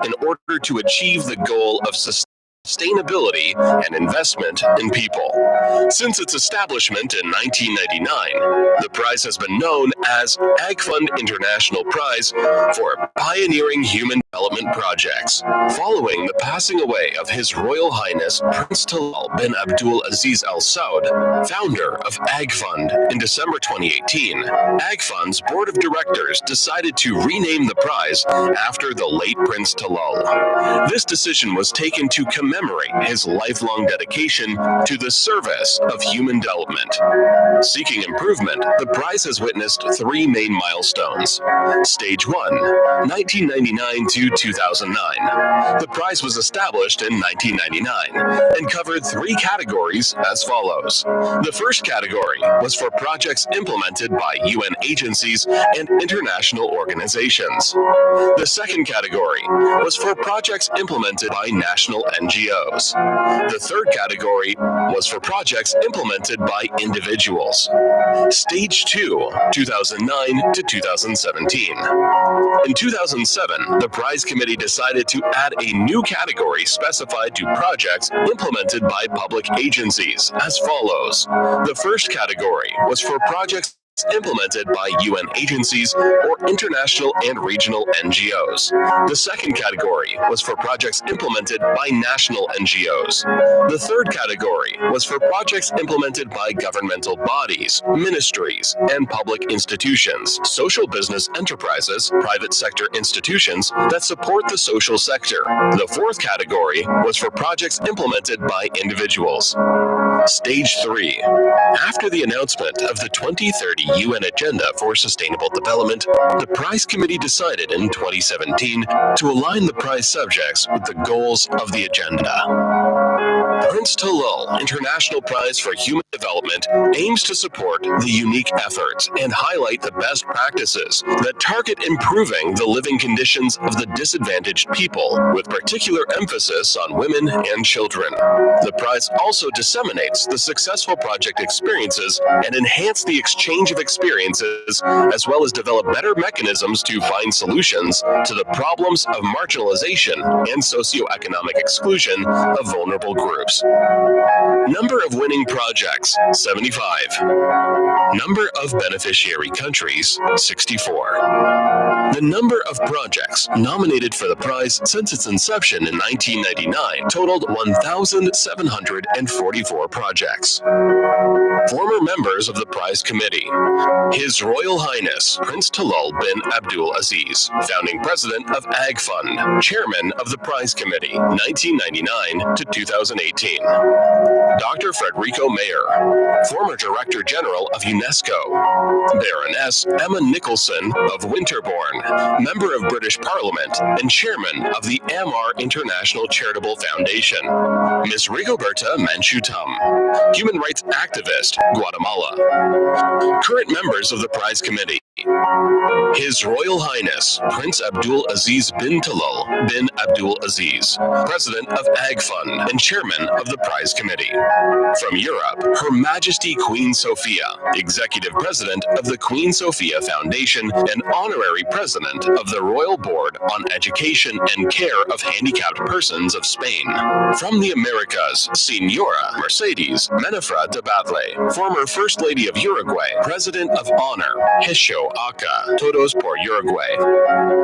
in order to achieve the goal of sustainability and investment in people. Since its establishment in 1999, the prize has been known as Ag Fund International Prize for pioneering human development projects. Following the passing away of His Royal Highness Prince Talal bin Abdul Aziz Al Saud, founder of Ag Fund, in December 2018, Ag Fund's board of directors decided to rename the prize after the late Prince Talal. This decision was taken to commemorate his lifelong dedication to the service of human development. Seeking improvement, the prize has witnessed three main milestones. Stage 1, 1999 to 2009. The prize was established in 1999 and covered three categories as follows. The first category was for projects implemented by UN agencies and international organizations. The second category was for projects implemented by national NGOs. The third category was for projects implemented by individuals. Stage 2, 2009 to 2017. In 2007, the prize committee decided to add a new category specified to projects implemented by public agencies as follows. The first category was for projects implemented by UN agencies or international and regional NGOs. The second category was for projects implemented by national NGOs. The third category was for projects implemented by governmental bodies, ministries, and public institutions, social business enterprises, private sector institutions that support the social sector. The fourth category was for projects implemented by individuals. Stage 3. After the announcement of the 2030 UN Agenda for Sustainable Development, the prize committee decided in 2017 to align the prize subjects with the goals of the agenda. Prince Talal International Prize for Human Development aims to support the unique efforts and highlight the best practices that target improving the living conditions of the disadvantaged people, with particular emphasis on women and children. The prize also disseminates the successful project experiences and enhance the exchange of experiences, as well as develop better mechanisms to find solutions to the problems of marginalization and socioeconomic exclusion of vulnerable groups. Number of winning projects, 75. Number of beneficiary countries, 64. The number of projects nominated for the prize since its inception in 1999 totaled 1,744 projects. Former members of the prize committee: His Royal Highness Prince Talal bin Abdul Aziz, founding president of Ag Fund, chairman of the prize committee, 1999 to 2018. Dr. Frederico Mayer, former Director General of UNESCO. Baroness Emma Nicholson of Winterbourne, member of British Parliament and chairman of the Amar International Charitable Foundation. Ms. Rigoberta Menchu-Tum, human rights activist, Guatemala. Current members of the prize committee: His Royal Highness Prince Abdul Aziz bin Talal bin Abdul Aziz, President of Ag Fund and Chairman of the Prize Committee. From Europe, Her Majesty Queen Sophia, Executive President of the Queen Sophia Foundation and Honorary President of the Royal Board on Education and Care of Handicapped Persons of Spain. From the Americas, Senora Mercedes Menefra de Batlle, former First Lady of Uruguay, President of Honor, Hisho Aka, Todos por Uruguay.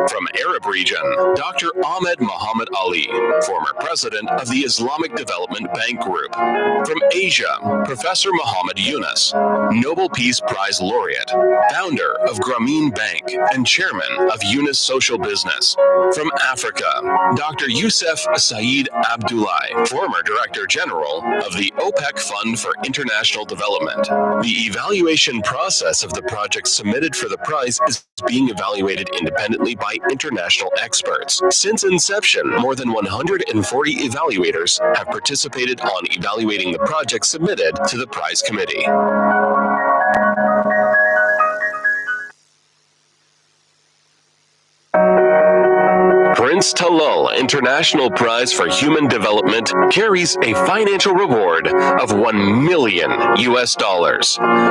From Arab region, Dr. Ahmed Mohammed Ali, former President of the Islamic Development Bank Group. From Asia, Professor Muhammad Yunus, Nobel Peace Prize Laureate, founder of Grameen Bank and Chairman of Yunus Social Business. From Africa, Dr. Youssef Saeed Abdullahi, former Director General of the OPEC Fund for International Development. The evaluation process of the project submitted for the prize is being evaluated independently by international experts. Since inception, more than 140 evaluators have participated on evaluating the project submitted to the prize committee. Prince Prince Talal International Prize for Human Development carries a financial reward of $1 million US,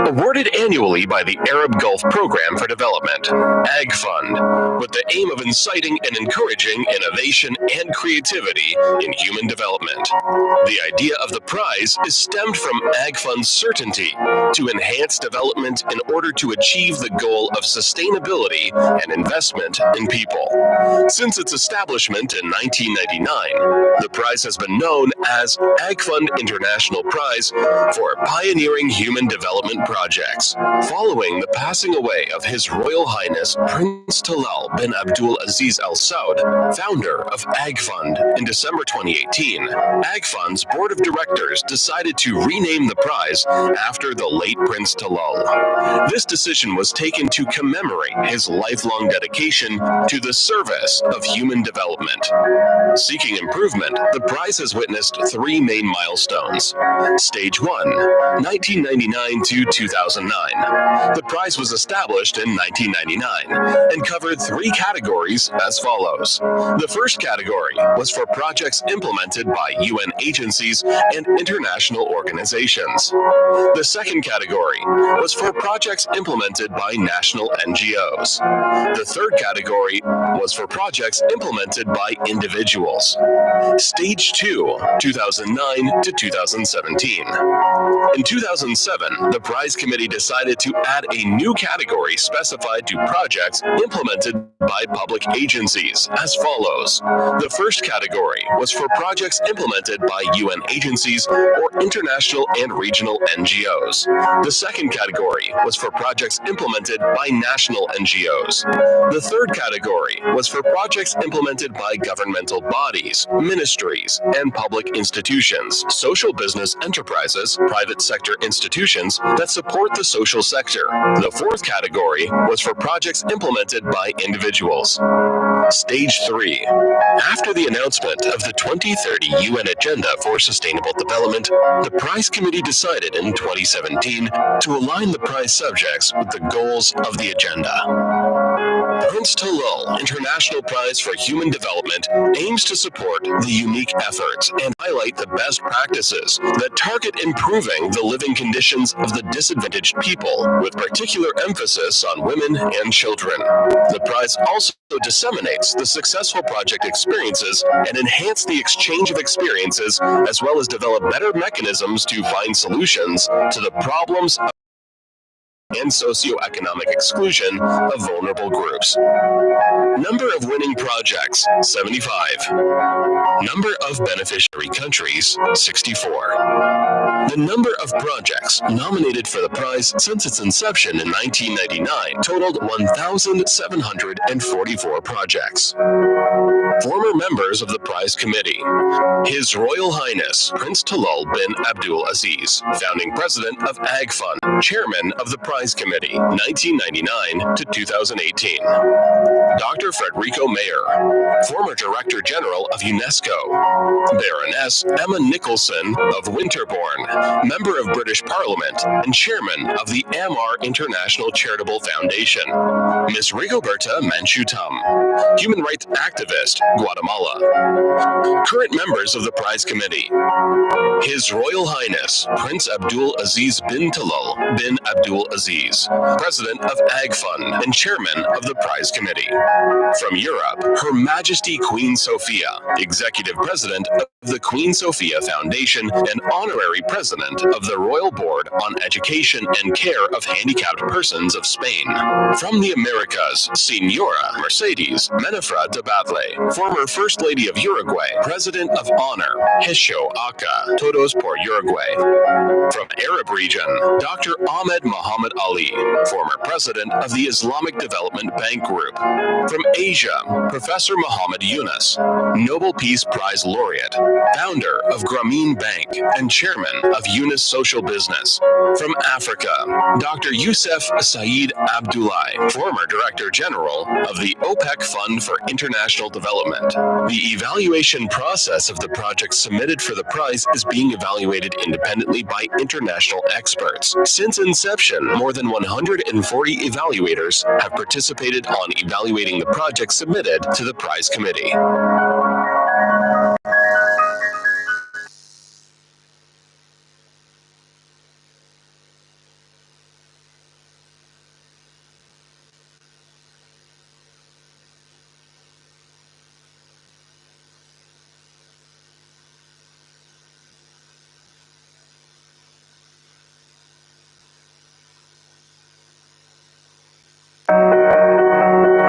awarded annually by the Arab Gulf Program for Development, Ag Fund, with the aim of inciting and encouraging innovation and creativity in human development. The idea of the prize is stemmed from Ag Fund's certainty to enhance development in order to achieve the goal of sustainability and investment in people. Since its establishment in 1999, the prize has been known as Ag Fund International Prize for pioneering human development projects. Following the passing away of His Royal Highness Prince Talal bin Abdul Aziz Al Saud, founder of Ag Fund, in December 2018, Ag Fund's board of directors decided to rename the prize after the late Prince Talal. This decision was taken to commemorate his lifelong dedication to the service of human development. Seeking improvement, the prize has witnessed three main milestones. Stage 1, 1999 to 2009. The prize was established in 1999 and covered three categories as follows. The first category was for projects implemented by UN agencies and international organizations. The second category was for projects implemented by national NGOs. The third category was for projects implemented by individuals. Stage 2, 2009 to 2017. In 2007, the prize committee decided to add a new category specified to projects implemented by public agencies as follows. The first category was for projects implemented by UN agencies or international and regional NGOs. The second category was for projects implemented by national NGOs. The third category was for projects implemented by governmental bodies, ministries, and public institutions, social business enterprises, private sector institutions that support the social sector. The fourth category was for projects implemented by individuals. Stage 3. After the announcement of the 2030 UN Agenda for Sustainable Development, the prize committee decided in 2017 to align the prize subjects with the goals of the agenda. Prince Talal International Prize for Human Development aims to support the unique efforts and highlight the best practices that target improving the living conditions of the disadvantaged people, with particular emphasis on women and children. The prize also disseminates the successful project experiences and enhance the exchange of experiences, as well as develop better mechanisms to find solutions to the problems and socioeconomic exclusion of vulnerable groups. Number of winning projects, 75. Number of beneficiary countries, 64. The number of projects nominated for the prize since its inception in 1999 totaled 1,744 projects. Former members of the prize committee: His Royal Highness Prince Talal bin Abdul Aziz, founding president of Ag Fund, chairman of the prize committee, 1999 to 2018. Dr. Frederico Mayer, former Director General of UNESCO. Baroness Emma Nicholson of Winterbourne, member of British Parliament and chairman of the Amar International Charitable Foundation. Ms. Rigoberta Menchú-Tum, human rights activist, Guatemala. Current members of the prize committee: His Royal Highness Prince Abdul Aziz bin Talal bin Abdul Aziz, president of Ag Fund and chairman of the prize committee. From Europe, Her Majesty Queen Sophia, executive president of the Queen Sophia Foundation and honorary president of the Royal Board on Education and Care of Handicapped Persons of Spain. From the Americas, Senora Mercedes Menefra de Batlle, former First Lady of Uruguay, President of Honor, Hesho Aka, Todos por Uruguay. From Arab region, Dr. Ahmed Mohammed Ali, former President of the Islamic Development Bank Group. From Asia, Professor Muhammad Yunus, Nobel Peace Prize Laureate, founder of Grameen Bank and chairman of Yunus Social Business. From Africa, Dr. Youssef Saeed Abdoulaye, former Director General of the OPEC Fund for International Development. The evaluation process of the project submitted for the prize is being evaluated independently by international experts. Since inception, more than 140 evaluators have participated on evaluating the project submitted to the prize committee.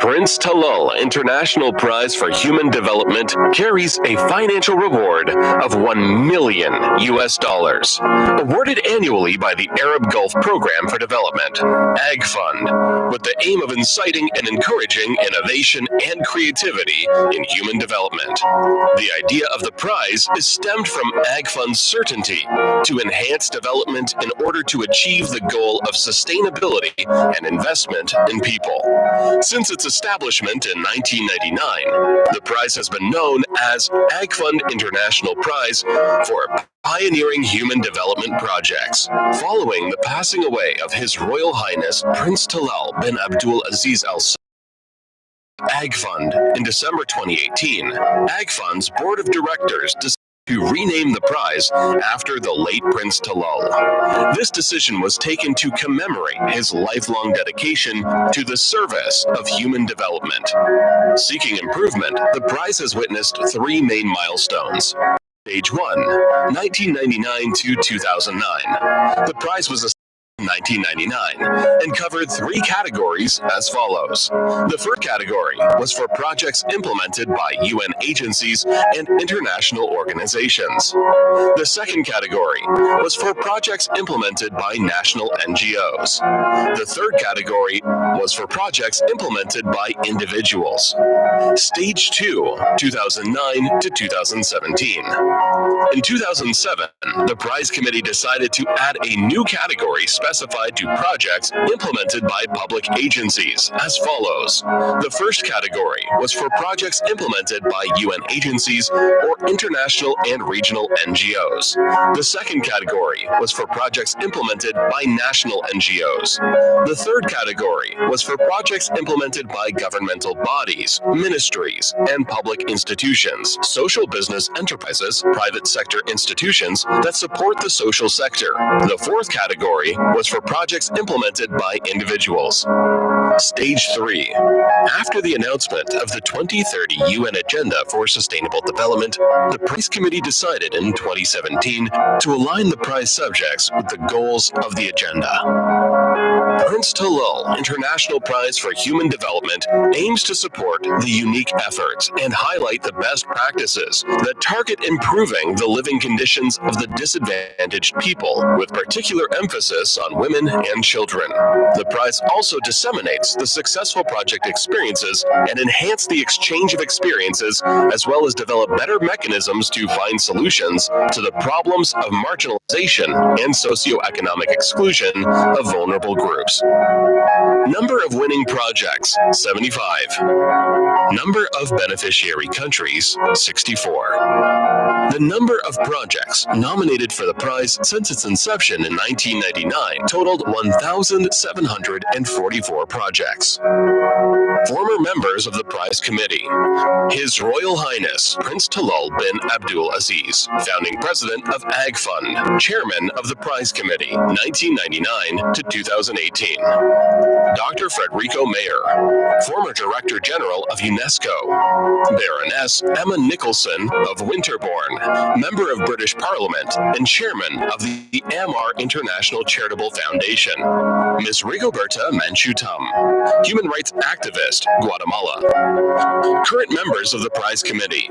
Prince Talal International Prize for Human Development carries a financial reward of $1 million US, awarded annually by the Arab Gulf Program for Development, AG Fund, with the aim of inciting and encouraging innovation and creativity in human development. The idea of the prize is stemmed from AG Fund's certainty to enhance development in order to achieve the goal of sustainability and investment in people. Since its establishment in 1999, the prize has been known as AG Fund International Prize for pioneering human development projects. Following the passing away of His Royal Highness Prince Talal bin Abdul Aziz Al Saud AG Fund in December 2018, AG Fund's board of directors decided to rename the prize after the late Prince Talal. This decision was taken to commemorate his lifelong dedication to the service of human development. Seeking improvement, the prize has witnessed three main milestones. Stage 1, 1999 to 2009. The prize was established in 1999 and covered three categories as follows. The first category was for projects implemented by UN agencies and international organizations. The second category was for projects implemented by national NGOs. The third category was for projects implemented by individuals. Stage 2, 2009 to 2017. In 2007, the prize committee decided to add a new category specified to projects implemented by public agencies as follows. The first category was for projects implemented by UN agencies or international and regional NGOs. The second category was for projects implemented by national NGOs. The third category was for projects implemented by governmental bodies, ministries, and public institutions, social business enterprises, private sector institutions that support the social sector. The fourth category was for projects implemented by individuals. Stage 3. After the announcement of the 2030 UN Agenda for Sustainable Development, the prize committee decided in 2017 to align the prize subjects with the goals of the agenda. Prince Talal International Prize for Human Development aims to support the unique efforts and highlight the best practices that target improving the living conditions of the disadvantaged people, with particular emphasis on women and children. The prize also disseminates the successful project experiences and enhance the exchange of experiences, as well as develop better mechanisms to find solutions to the problems of marginalization and socioeconomic exclusion of vulnerable groups. Number of winning projects, 75. Number of beneficiary countries, 64. The number of projects nominated for the prize since its inception in 1999 totaled 1,744 projects. Former members of the prize committee: His Royal Highness Prince Talal bin Abdul Aziz, founding president of AG Fund, chairman of the prize committee, 1999 to 2018. Dr. Frederico Mayer, former Director General of UNESCO. Baroness Emma Nicholson of Winterbourne, member of British Parliament and chairman of the AMAR International Charitable Foundation. Ms. Rigoberta Menchú-Tum, human rights activist Bucharest, Guatemala. Current members of the prize committee: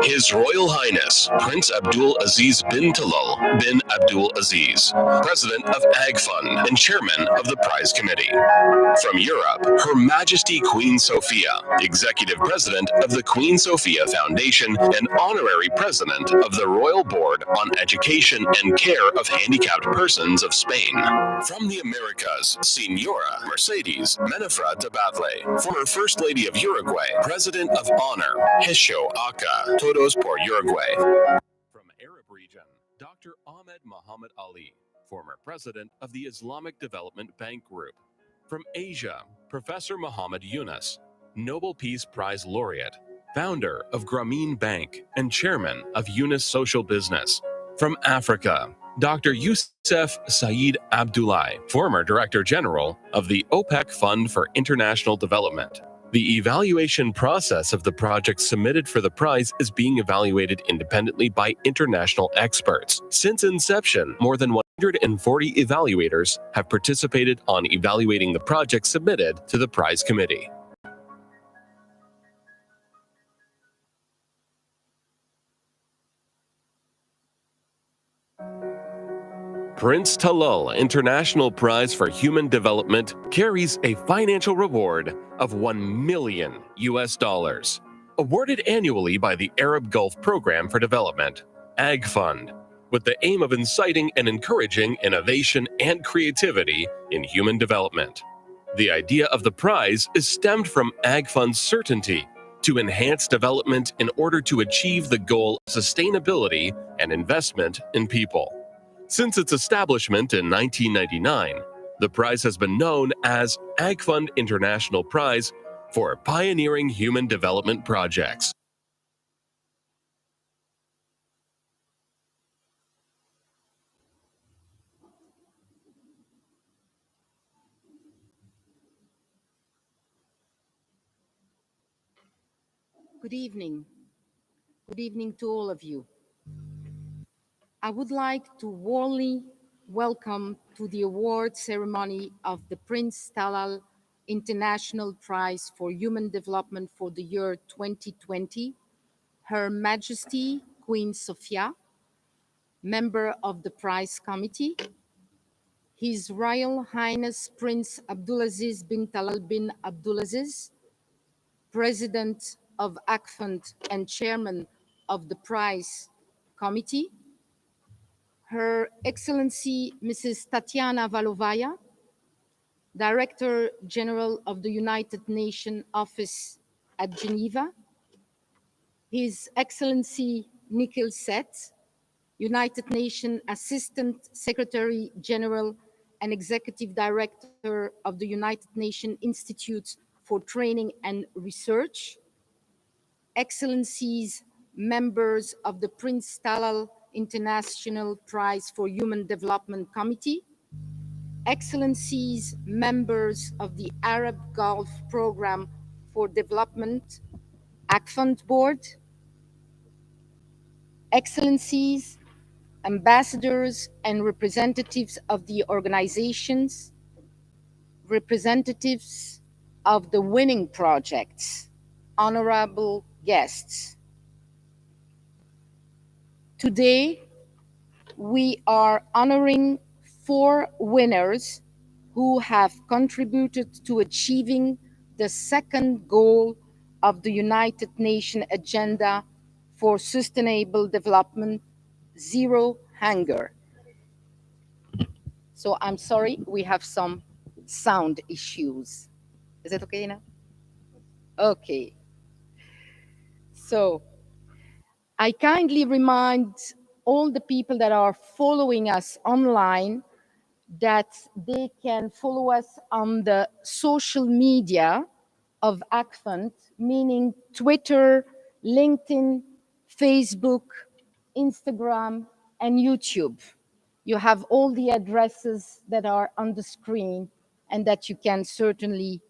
His Royal Highness Prince Abdul Aziz bin Talal bin Abdul Aziz, President of Ag Fund and Chairman of the Prize Committee. From Europe, Her Majesty Queen Sophia, Executive President of the Queen Sophia Foundation and Honorary President of the Royal Board on Education and Care of Handicapped Persons of Spain. From the Americas, Senora Mercedes Menafra de Batlle, former First Lady of Uruguay, President of Honor, Hesho Aka, Todos por Uruguay. From Arab region, Dr. Ahmed Mohammed Ali, former President of the Islamic Development Bank Group. From Asia, Professor Muhammad Yunus, Nobel Peace Prize Laureate, founder of Grameen Bank and Chairman of Yunus Social Business. From Africa, Dr. Youssef Said Abdoulaye, former Director General of the OPEC Fund for International Development. The evaluation process of the project submitted for the prize is being evaluated independently by international experts. Since inception, more than 140 evaluators have participated on evaluating the project submitted to the prize committee. Prince Talal International Prize for Human Development carries a financial reward of $1 million US, awarded annually by the Arab Gulf Program for Development, Ag Fund, with the aim of inciting and encouraging innovation and creativity in human development. The idea of the prize is stemmed from Ag Fund's certainty to enhance development in order to achieve the goal of sustainability and investment in people. Since its establishment in 1999, the prize has been known as Ag Fund International Prize for Pioneering Human Development Projects. Good evening. Good evening to all of you. I would like to warmly welcome to the award ceremony of the Prince Talal International Prize for Human Development for the year 2020, Her Majesty Queen Sophia, member of the prize committee, His Royal Highness Prince Abdulaziz bin Talal bin Abdulaziz, President of Ag Fund and Chairman of the prize committee, Her Excellency Mrs. Tatiana Valovaya, Director General of the United Nations Office at Geneva, His Excellency Nikhil Seth, United Nations Assistant Secretary General and Executive Director of the United Nations Institute for Training and Research, Excellencies, members of the Prince Talal International Prize for Human Development Committee, Excellencies, members of the Arab Gulf Program for Development, Ag Fund Board, Excellencies, ambassadors and representatives of the organizations, representatives of the winning projects, honorable guests. Today, we are honoring 4 winners who have contributed to achieving the second goal of the United Nations Agenda for Sustainable Development, Zero Hunger. So I'm sorry, we have some sound issues. Is it okay now? Okay. So I kindly remind all the people that are following us online that they can follow us on the social media of Ag Fund, meaning Twitter, LinkedIn, Facebook, Instagram, and YouTube. You have all the addresses that are on the screen and that you can certainly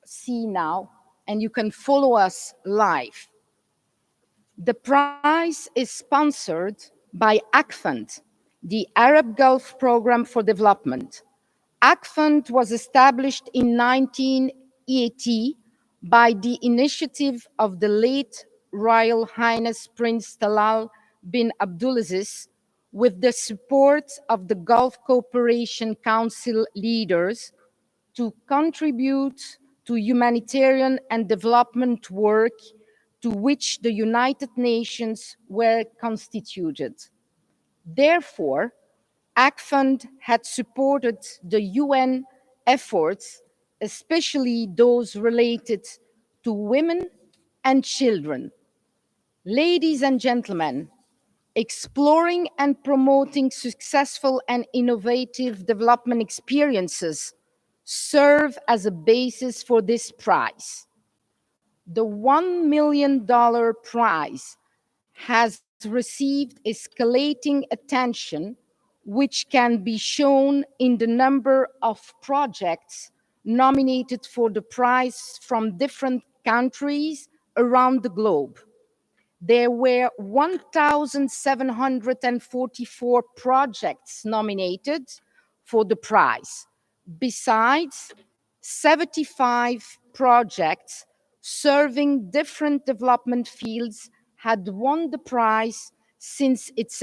see now, and you can follow us live. The prize is sponsored by Ag Fund, the Arab Gulf Program for Development. Ag Fund was established in 19 EAT by the initiative of the late Royal Highness Prince Talal bin Abdulaziz, with the support of the Gulf Cooperation Council leaders, to contribute to humanitarian and development work to which the United Nations were constituted. Therefore, ACFund had supported the UN efforts, especially those related to women and children. Ladies and gentlemen, exploring and promoting successful and innovative development experiences serve as a basis for this prize. The $1 million prize has received escalating attention, which can be shown in the number of projects nominated for the prize from different countries around the globe. There were 1,744 projects nominated for the prize, besides 75 projects serving different development fields had won the prize since its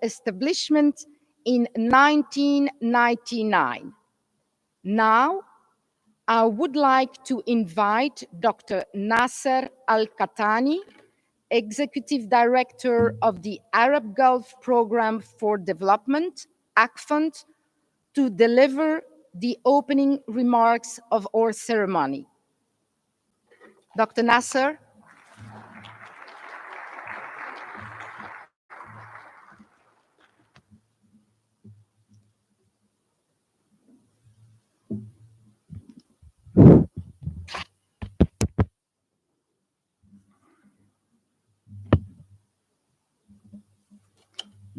establishment in 1999. Now, I would like to invite Dr. Nasser Al-Qahtani, Executive Director of the Arab Gulf Program for Development, ACFund, to deliver the opening remarks of our ceremony. Dr. Nasser.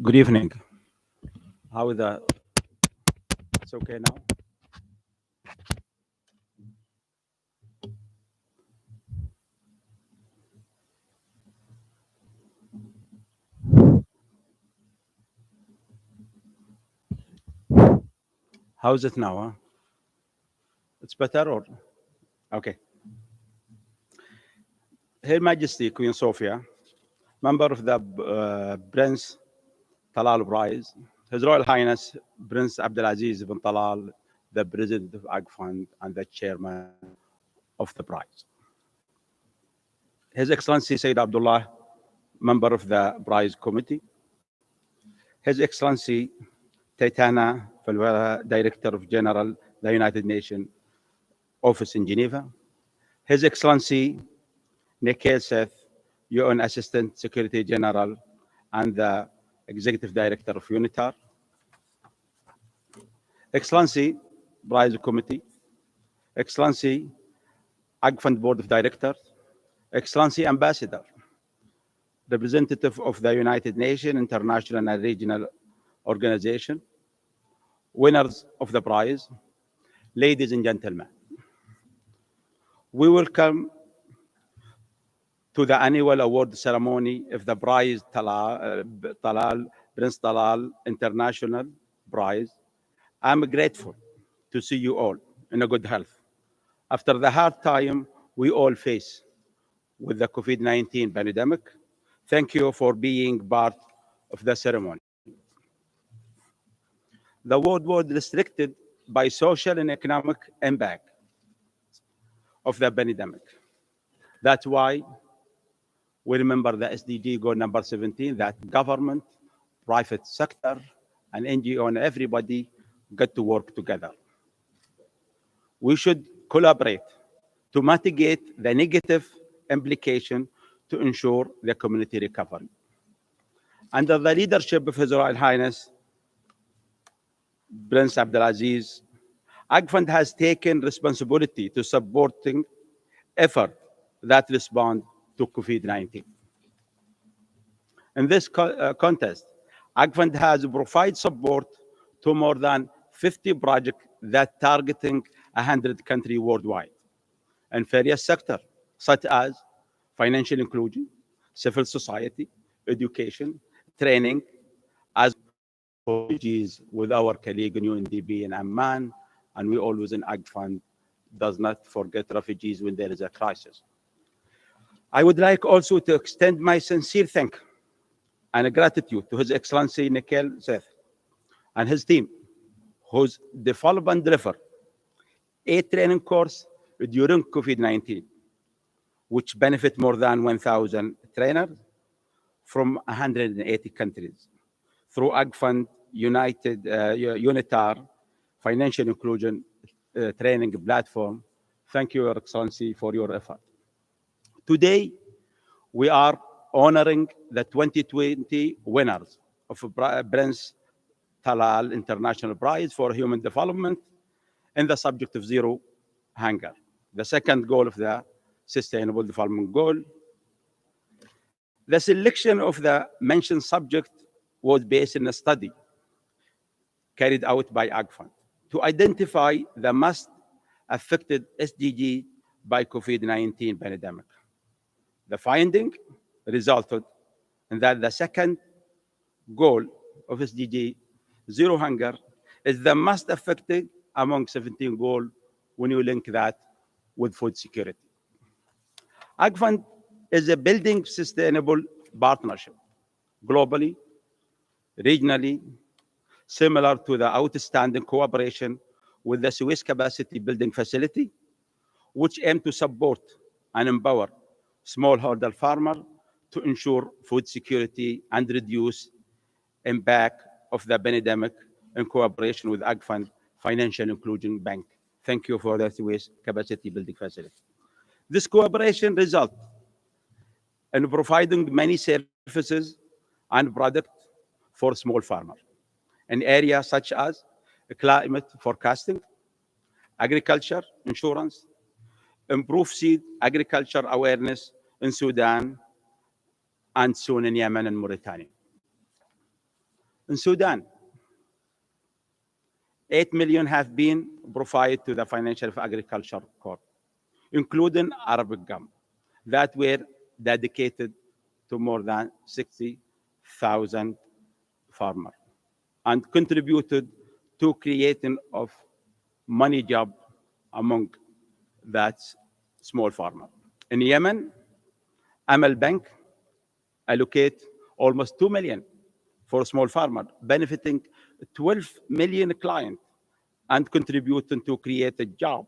Good evening. How is that? It's okay now? How is it now? Huh? It's better or? Okay. Her Majesty Queen Sophia, member of the Prince Talal Prize, His Royal Highness Prince Abdulaziz bin Talal, the President of Ag Fund and the Chairman of the prize. His Excellency Sayyid Abdullah, member of the prize committee. His Excellency Titana Falwara, Director of General, the United Nations Office in Geneva. His Excellency Nikhil Seth, UN Assistant Secretary General and the Executive Director of UNITAR. Excellency Prize Committee, Excellency Ag Fund Board of Directors, Excellency Ambassador, representative of the United Nations, international and regional organization, winners of the prize, ladies and gentlemen. We welcome to the annual award ceremony of the prize Prince Talal International Prize. I'm grateful to see you all in a good health. After the hard time we all face with the COVID-19 pandemic, thank you for being part of the ceremony. The award was restricted by social and economic impact of the pandemic. That's why we remember the SDG goal number 17, that government, private sector, and NGO and everybody get to work together. We should collaborate to mitigate the negative implication to ensure the community recovery. Under the leadership of His Royal Highness Prince Abdulaziz, AgFund has taken responsibility to supporting effort that respond to COVID-19. In this contest, AgFund has provided support to more than 50 projects that targeting 100 countries worldwide in various sectors, such as financial inclusion, civil society, education, training, as with our colleague in UNDP in Amman, and we always in AgFund does not forget refugees when there is a crisis. I would like also to extend my sincere thanks and gratitude to His Excellency Nikhil Seth and his team, whose development delivered a training course during COVID-19, which benefit more than 1,000 trainers from 180 countries through AgFund UNITAR Financial Inclusion Training Platform. Thank you, Your Excellency, for your effort. Today, we are honoring the 2020 winners of Prince Talal International Prize for Human Development in the subject of zero hunger, the second goal of the Sustainable Development Goal. The selection of the mentioned subject was based on a study carried out by AgFund to identify the most affected SDG by COVID-19 pandemic. The finding resulted in that the second goal of SDG, zero hunger, is the most affected among 17 goals when you link that with food security. AgFund is a building sustainable partnership globally, regionally, similar to the outstanding cooperation with the Swiss Capacity Building Facility, which aim to support and empower smallholder farmers to ensure food security and reduce impact of the pandemic in cooperation with AgFund Financial Inclusion Bank. Thank you for the Swiss Capacity Building Facility. This cooperation results in providing many services and products for small farmers in areas such as climate forecasting, agriculture insurance, improve seed agriculture awareness in Sudan, and soon in Yemen and Mauritania. In Sudan, 8 million have been provided to the Financial Agriculture Corps, including Arabic gum, that were dedicated to more than 60,000 farmers and contributed to creating of money job among that small farmer. In Yemen, Amal Bank allocate almost 2 million for small farmer, benefiting 12 million clients and contributing to create a job,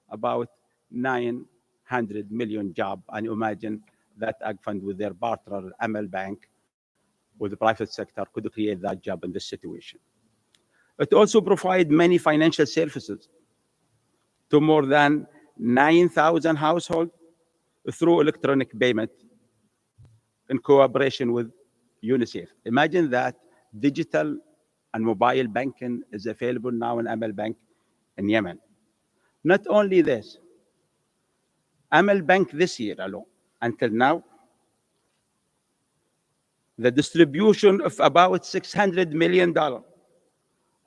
about 900 million job. And imagine that AgFund with their partner, Amal Bank, with the private sector could create that job in this situation. It also provides many financial services to more than 9,000 households through electronic payment in cooperation with UNICEF. Imagine that digital and mobile banking is available now in Amal Bank in Yemen. Not only this, Amal Bank this year alone, until now, the distribution of about $600 million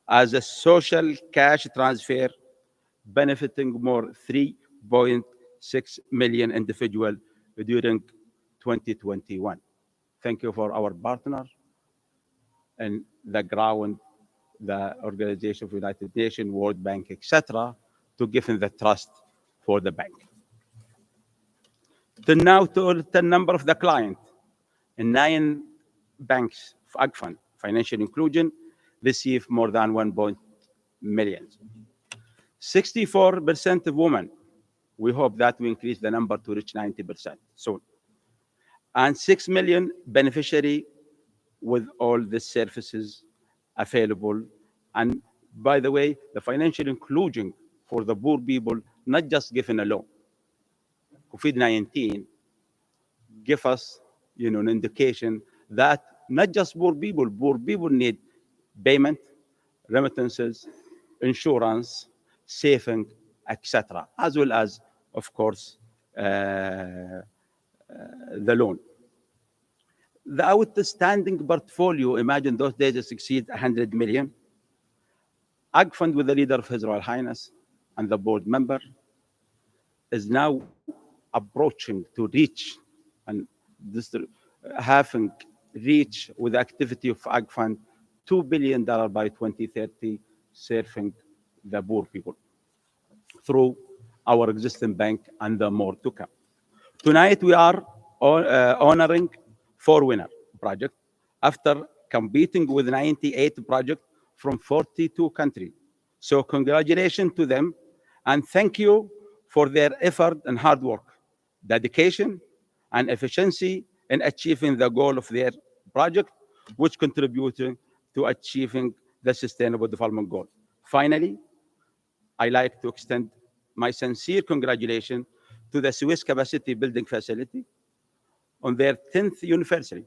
as a social cash transfer benefiting more 3.6 million individuals during 2021. Thank you for our partner and the ground, the Organization of United Nations, World Bank, etc., to give them the trust for the bank. Till now, the number of the client in 9 banks of AgFund, financial inclusion, receive more than 1 million. 64% of women. We hope that we increase the number to reach 90% soon. And 6 million beneficiary with all the services available. And by the way, the financial inclusion for the poor people, not just given a loan. COVID-19 give us, an indication that not just poor people need payment, remittances, insurance, saving, etc., as well as, of course, the loan. The outstanding portfolio, imagine those days it exceeds 100 million. AgFund, with the leader of His Royal Highness and the board member, is now approaching to reach and having reach with the activity of AgFund $2 billion by 2030, serving the poor people through our existing bank, and the more to come. Tonight, we are honoring 4 winner projects after competing with 98 projects from 42 countries. So congratulations to them, and thank you for their effort and hard work, dedication, and efficiency in achieving the goal of their project, which contributed to achieving the Sustainable Development Goal. Finally, I like to extend my sincere congratulations to the Swiss Capacity Building Facility on their 10th anniversary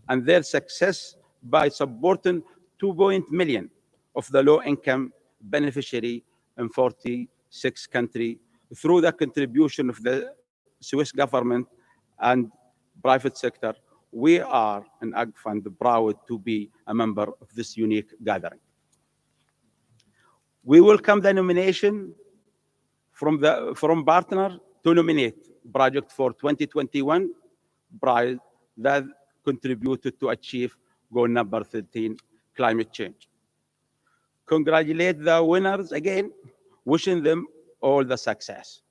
and their success by supporting 2 million of the low-income beneficiary in 46 countries through the contribution of the Swiss government and private sector. We are in Ag Fund proud to be a member of this unique gathering. We welcome the nomination from partner to nominate project for 2021 prize that contributed to achieve goal number 13, climate change. Congratulate the winners again, wishing them all the success.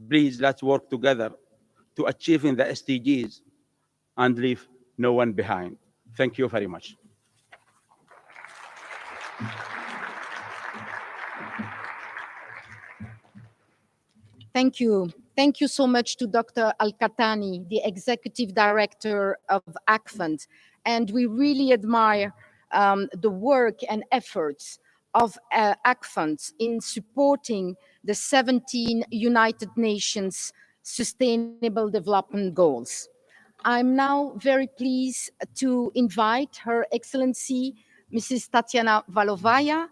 Please, let's work together to achieving the SDGs and leave no one behind. Thank you very much. Thank you. Thank you so much to Dr. Al-Qahtani, the Executive Director of ACFund. And we really admire the work and efforts of ACFund in supporting the 17 United Nations Sustainable Development Goals. I'm now very pleased to invite Her Excellency Mrs. Tatiana Valovaya,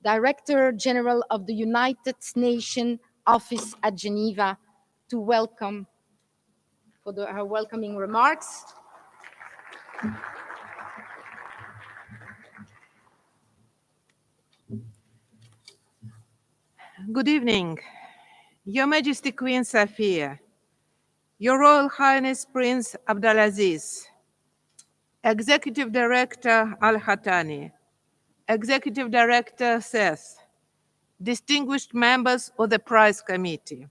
Director General of the United Nations Office at Geneva, to welcome for her welcoming remarks. Good evening, Your Majesty Queen Safia, Your Royal Highness Prince Abdulaziz, Executive Director Al-Qahtani, Executive Director Seth, distinguished members of the prize committee,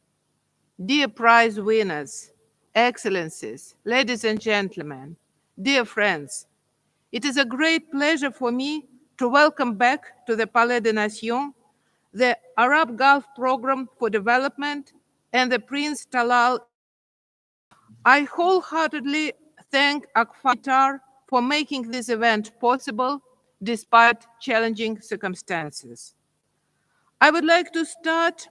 dear prize winners, excellencies, ladies and gentlemen, dear friends, it is a great pleasure for me to welcome back to the Palais des Nations the Arab Gulf Program for Development and the Prince Talal. I wholeheartedly thank ACFund for making this event possible despite challenging circumstances. I would like to start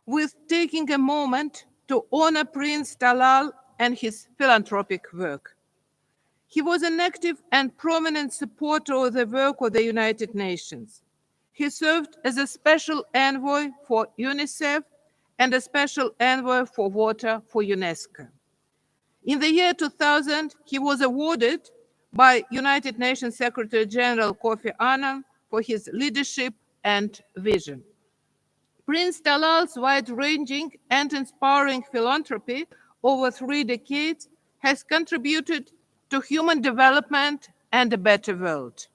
with taking a moment to honor Prince Talal and his philanthropic work. He was an active and prominent supporter of the work of the United Nations. He served as a special envoy for UNICEF and a special envoy for water for UNESCO. In the year 2000, he was awarded by United Nations Secretary General Kofi Annan for his leadership and vision. Prince Talal's wide-ranging and inspiring philanthropy over 3 decades has contributed to human development and a better world.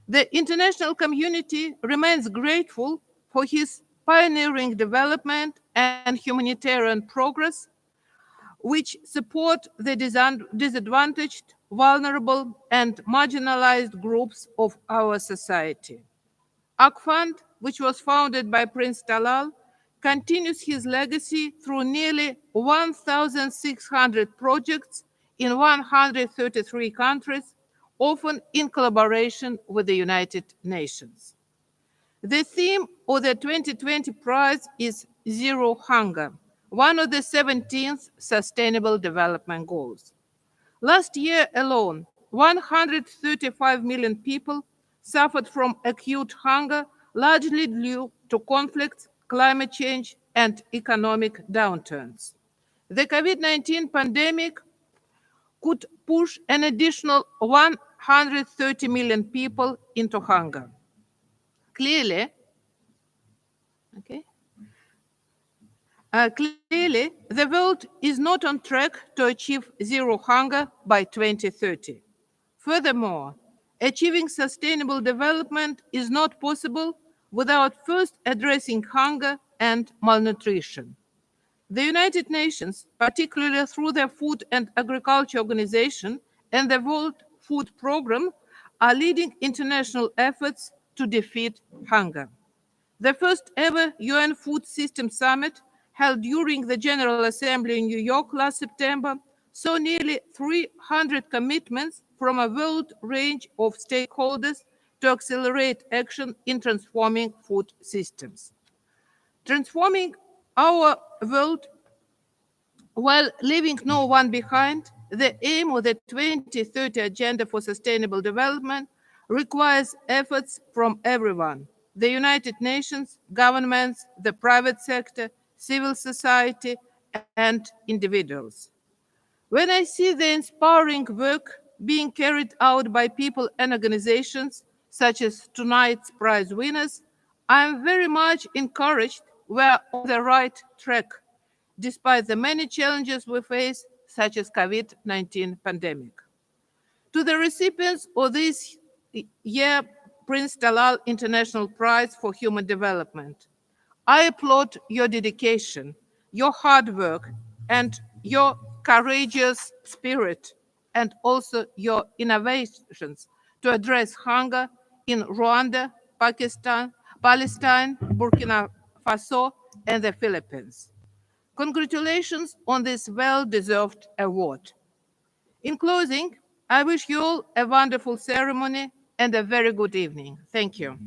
The international community remains grateful for his pioneering development and humanitarian progress, which support the disadvantaged, vulnerable, and marginalized groups of our society. ACFund, which was founded by Prince Talal, continues his legacy through nearly 1,600 projects in 133 countries, often in collaboration with the United Nations. The theme of the 2020 prize is Zero Hunger, one of the 17th Sustainable Development Goals. Last year alone, 135 million people suffered from acute hunger, largely due to conflicts, climate change, and economic downturns. The COVID-19 pandemic could push an additional 130 million people into hunger. Clearly, the world is not on track to achieve zero hunger by 2030. Furthermore, achieving sustainable development is not possible without first addressing hunger and malnutrition. The United Nations, particularly through their Food and Agriculture Organization and the World Food Programme, are leading international efforts to defeat hunger. The first ever UN Food System Summit, held during the General Assembly in New York last September, saw nearly 300 commitments from a wide range of stakeholders to accelerate action in transforming food systems. Transforming our world while leaving no one behind, the aim of the 2030 Agenda for Sustainable Development requires efforts from everyone: the United Nations, governments, the private sector, civil society, and individuals. When I see the inspiring work being carried out by people and organizations, such as tonight's prize winners, I am very much encouraged we are on the right track, despite the many challenges we face, such as COVID-19 pandemic. To the recipients of this year Prince Talal International Prize for Human Development, I applaud your dedication, your hard work, and your courageous spirit, and also your innovations to address hunger in Rwanda, Pakistan, Palestine, Burkina Faso, and the Philippines. Congratulations on this well-deserved award. In closing, I wish you all a wonderful ceremony and a very good evening. Thank you.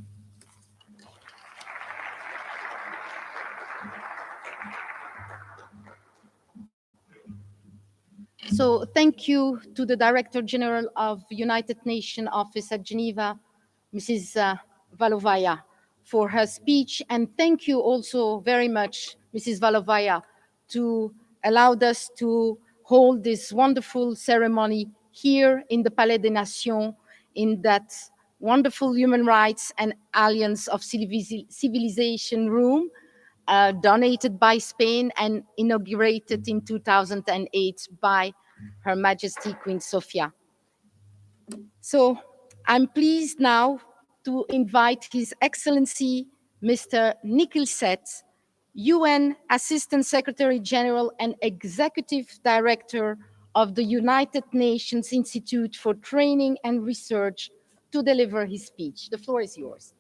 So thank you to the Director General of United Nations Office at Geneva, Mrs. Valovaya, for her speech. And thank you also very much, Mrs. Valovaya, to allow us to hold this wonderful ceremony here in the Palais des Nations, in that wonderful Human Rights and Alliance of Civilization room, donated by Spain and inaugurated in 2008 by Her Majesty Queen Sofia. So I'm pleased now to invite His Excellency Mr. Nikhil Seth, UN Assistant Secretary General and Executive Director of the United Nations Institute for Training and Research, to deliver his speech. The floor is yours.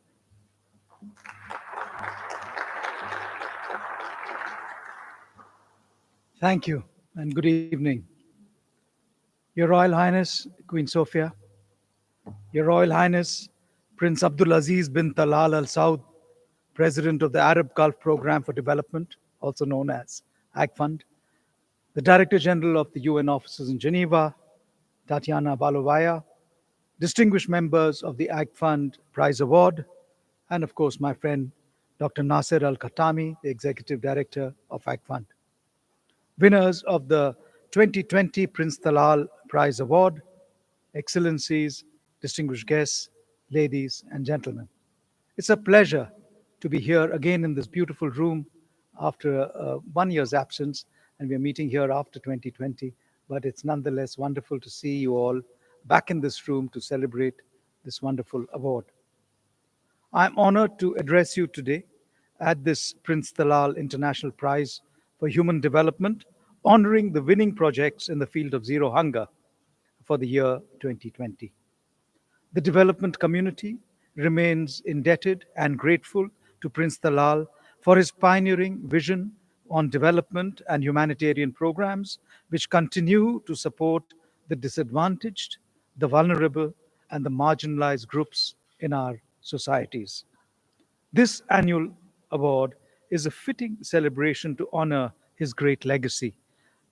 Thank you, and good evening. Your Royal Highness, Queen Sofia, Your Royal Highness, Prince Abdulaziz bin Talal Al Saud, President of the Arab Gulf Programme for Development, also known as AgFund, the Director General of the UN offices in Geneva, Tatiana Balovaya, distinguished members of the AgFund Prize Award, and of course, my friend Dr. Nasser Al Khatami, the Executive Director of AgFund. Winners of the 2020 Prince Talal Prize Award, Excellencies, distinguished guests, ladies and gentlemen. It's a pleasure to be here again in this beautiful room after 1 year's absence, and we're meeting here after 2020, but it's nonetheless wonderful to see you all back in this room to celebrate this wonderful award. I'm honored to address you today at this Prince Talal International Prize for Human Development, honoring the winning projects in the field of zero hunger for the year 2020. The development community remains indebted and grateful to Prince Talal for his pioneering vision on development and humanitarian programs, which continue to support the disadvantaged, the vulnerable, and the marginalized groups in our societies. This annual award is a fitting celebration to honor his great legacy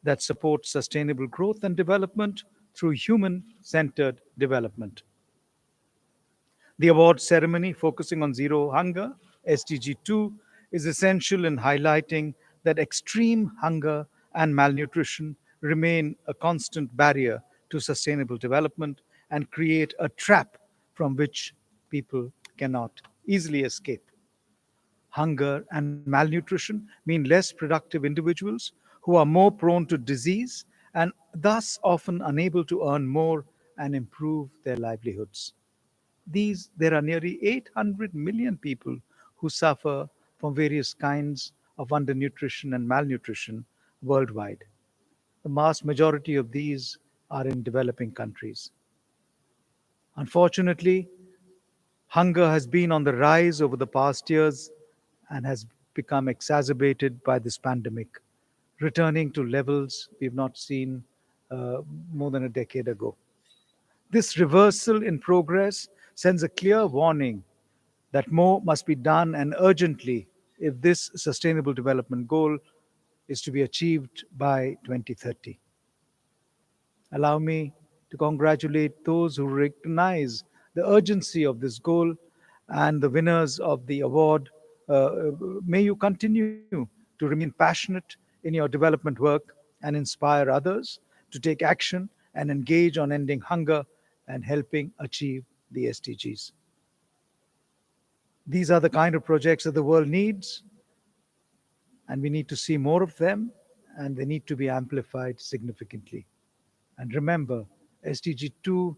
that supports sustainable growth and development through human-centered development. The award ceremony focusing on zero hunger, SDG 2, is essential in highlighting that extreme hunger and malnutrition remain a constant barrier to sustainable development and create a trap from which people cannot easily escape. Hunger and malnutrition mean less productive individuals who are more prone to disease and thus often unable to earn more and improve their livelihoods. There are nearly 800 million people who suffer from various kinds of undernutrition and malnutrition worldwide. The vast majority of these are in developing countries. Unfortunately, hunger has been on the rise over the past years and has become exacerbated by this pandemic, returning to levels we've not seen uh, more than a decade ago. This reversal in progress sends a clear warning that more must be done and urgently if this sustainable development goal is to be achieved by 2030. Allow me to congratulate those who recognize the urgency of this goal and the winners of the award. May you continue to remain passionate in your development work and inspire others to take action and engage on ending hunger and helping achieve the SDGs. These are the kind of projects that the world needs, and we need to see more of them, and they need to be amplified significantly. And remember, SDG 2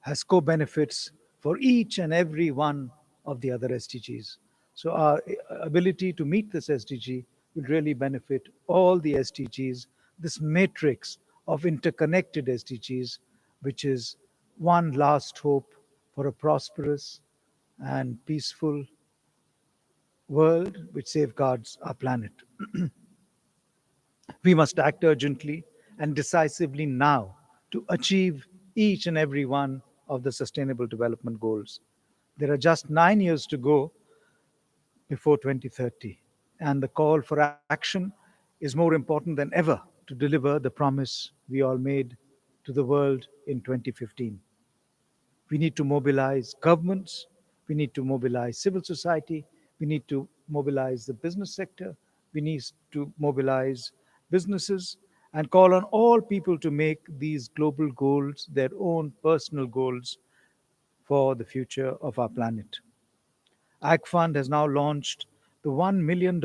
has co benefits for each and every one of the other SDGs. So, our ability to meet this SDG will really benefit all the SDGs, this matrix of interconnected SDGs, which is one last hope for a prosperous and peaceful world which safeguards our planet. We must act urgently and decisively now to achieve each and every one of the Sustainable Development Goals. There are just 9 years to go before 2030, and the call for action is more important than ever to deliver the promise we all made to the world in 2015. We need to mobilize governments, we need to mobilize civil society, we need to mobilize the business sector, we need to mobilize businesses and call on all people to make these global goals their own personal goals for the future of our planet. Ag Fund has now launched the $1 million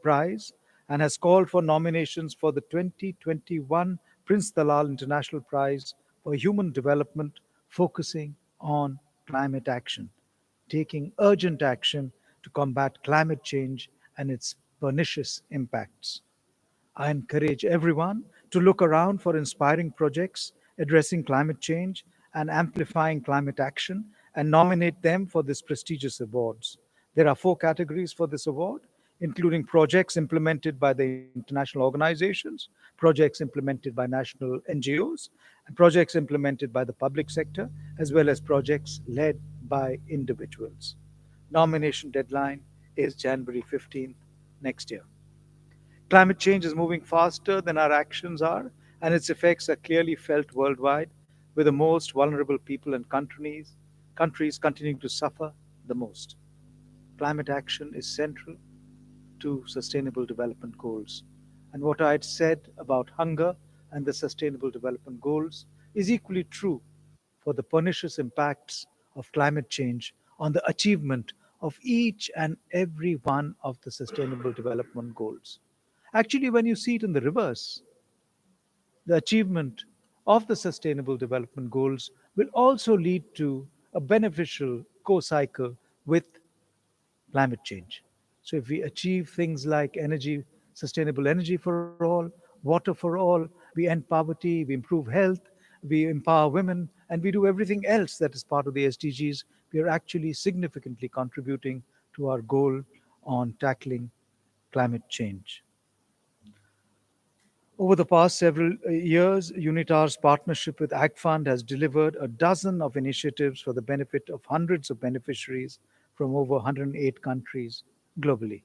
prize and has called for nominations for the 2021 Prince Talal International Prize for Human Development, focusing on climate action, taking urgent action to combat climate change and its pernicious impacts. I encourage everyone to look around for inspiring projects addressing climate change and amplifying climate action and nominate them for this prestigious awards. There are four categories for this award, including projects implemented by the international organizations, projects implemented by national NGOs, and projects implemented by the public sector, as well as projects led by individuals. Nomination deadline is January 15th next year. Climate change is moving faster than our actions are, and its effects are clearly felt worldwide, with the most vulnerable people and countries continuing to suffer the most. Climate action is central to Sustainable Development Goals. And what I had said about hunger and the Sustainable Development Goals is equally true for the pernicious impacts of climate change on the achievement of each and every one of the Sustainable Development Goals. Actually, when you see it in the reverse, the achievement of the Sustainable Development Goals will also lead to a beneficial co cycle with climate change. So, if we achieve things like energy, sustainable energy for all, water for all, we end poverty, we improve health, we empower women, and we do everything else that is part of the SDGs, we are actually significantly contributing to our goal on tackling climate change. Over the past several years, UNITAR's partnership with AgFund has delivered a dozen of initiatives for the benefit of hundreds of beneficiaries from over 108 countries globally.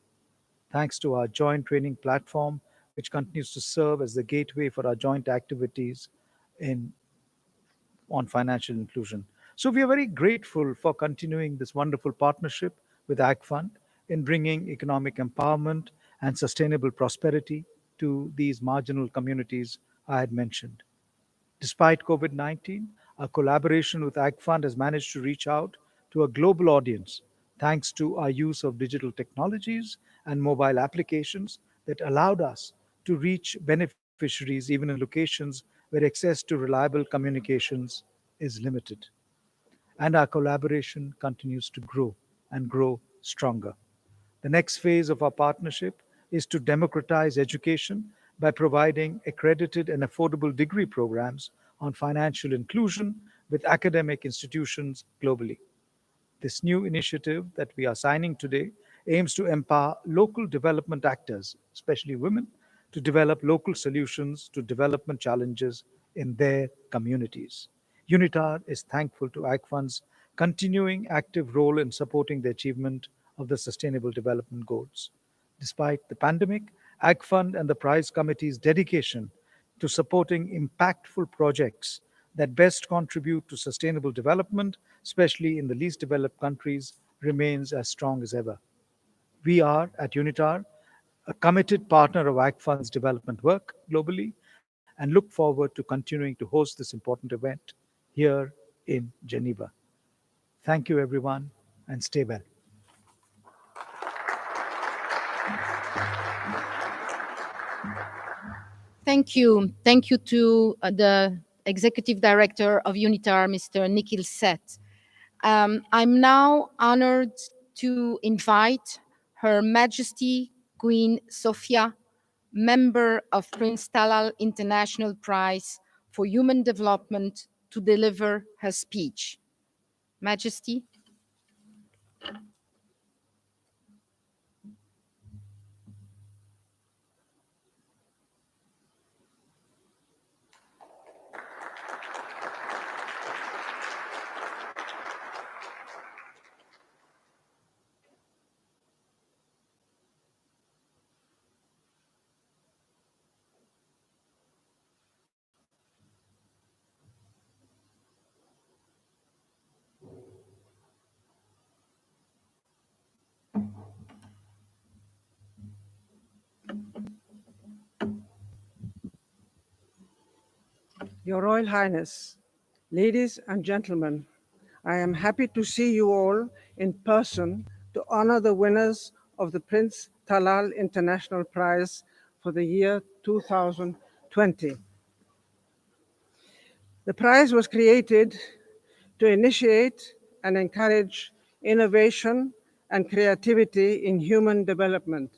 Thanks to our joint training platform, which continues to serve as the gateway for our joint activities in on financial inclusion. So we are very grateful for continuing this wonderful partnership with AgFund in bringing economic empowerment and sustainable prosperity to these marginal communities I had mentioned. Despite COVID 19, our collaboration with AgFund has managed to reach out to a global audience thanks to our use of digital technologies and mobile applications that allowed us to reach beneficiaries even in locations where access to reliable communications is limited. And our collaboration continues to grow and grow stronger. The next phase of our partnership is to democratize education by providing accredited and affordable degree programs on financial inclusion with academic institutions globally. This new initiative that we are signing today aims to empower local development actors, especially women, to develop local solutions to development challenges in their communities. UNITAR is thankful to ACFUND's continuing active role in supporting the achievement of the Sustainable Development Goals. Despite the pandemic, ACFUND and the Prize Committee's dedication to supporting impactful projects that best contribute to sustainable development, especially in the least developed countries, remains as strong as ever. We are at UNITAR a committed partner of ACFUND's development work globally and look forward to continuing to host this important event here in Geneva. Thank you, everyone, and stay well. Thank you. Thank you to the Executive Director of UNITAR, Mr. Nikhil Seth. I'm now honored to invite Her Majesty Queen Sophia, member of Prince Talal International Prize for Human Development, to deliver her speech. Majesty. Your Royal Highness, ladies and gentlemen, I am happy to see you all in person to honor the winners of the Prince Talal International Prize for the year 2020. The prize was created to initiate and encourage innovation and creativity in human development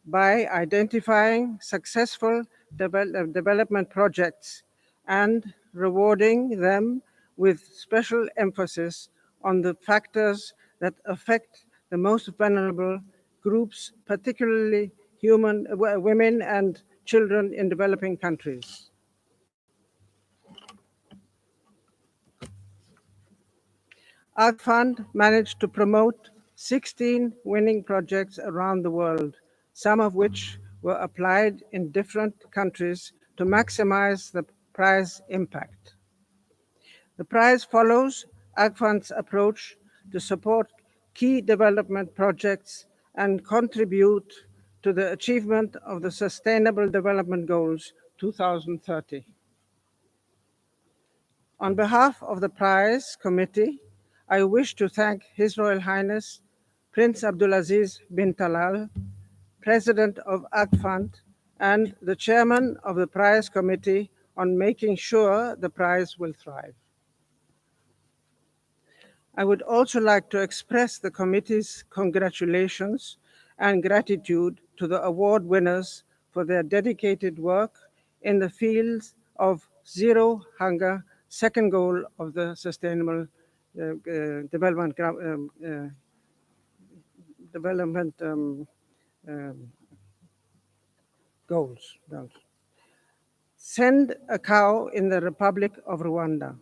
by identifying successful development projects and rewarding them with special emphasis on the factors that affect the most vulnerable groups, particularly women and children in developing countries. Our fund managed to promote 16 winning projects around the world, some of which were applied in different countries to maximize the prize impact. The prize follows AgFund's approach to support key development projects and contribute to the achievement of the Sustainable Development Goals 2030. On behalf of the Prize Committee, I wish to thank His Royal Highness Prince Abdulaziz bin Talal, President of AgFund, and the Chairman of the Prize Committee on making sure the prize will thrive. I would also like to express the committee's congratulations and gratitude to the award winners for their dedicated work in the fields of zero hunger, second goal of the Sustainable Development Goals. Send a cow in the Republic of Rwanda.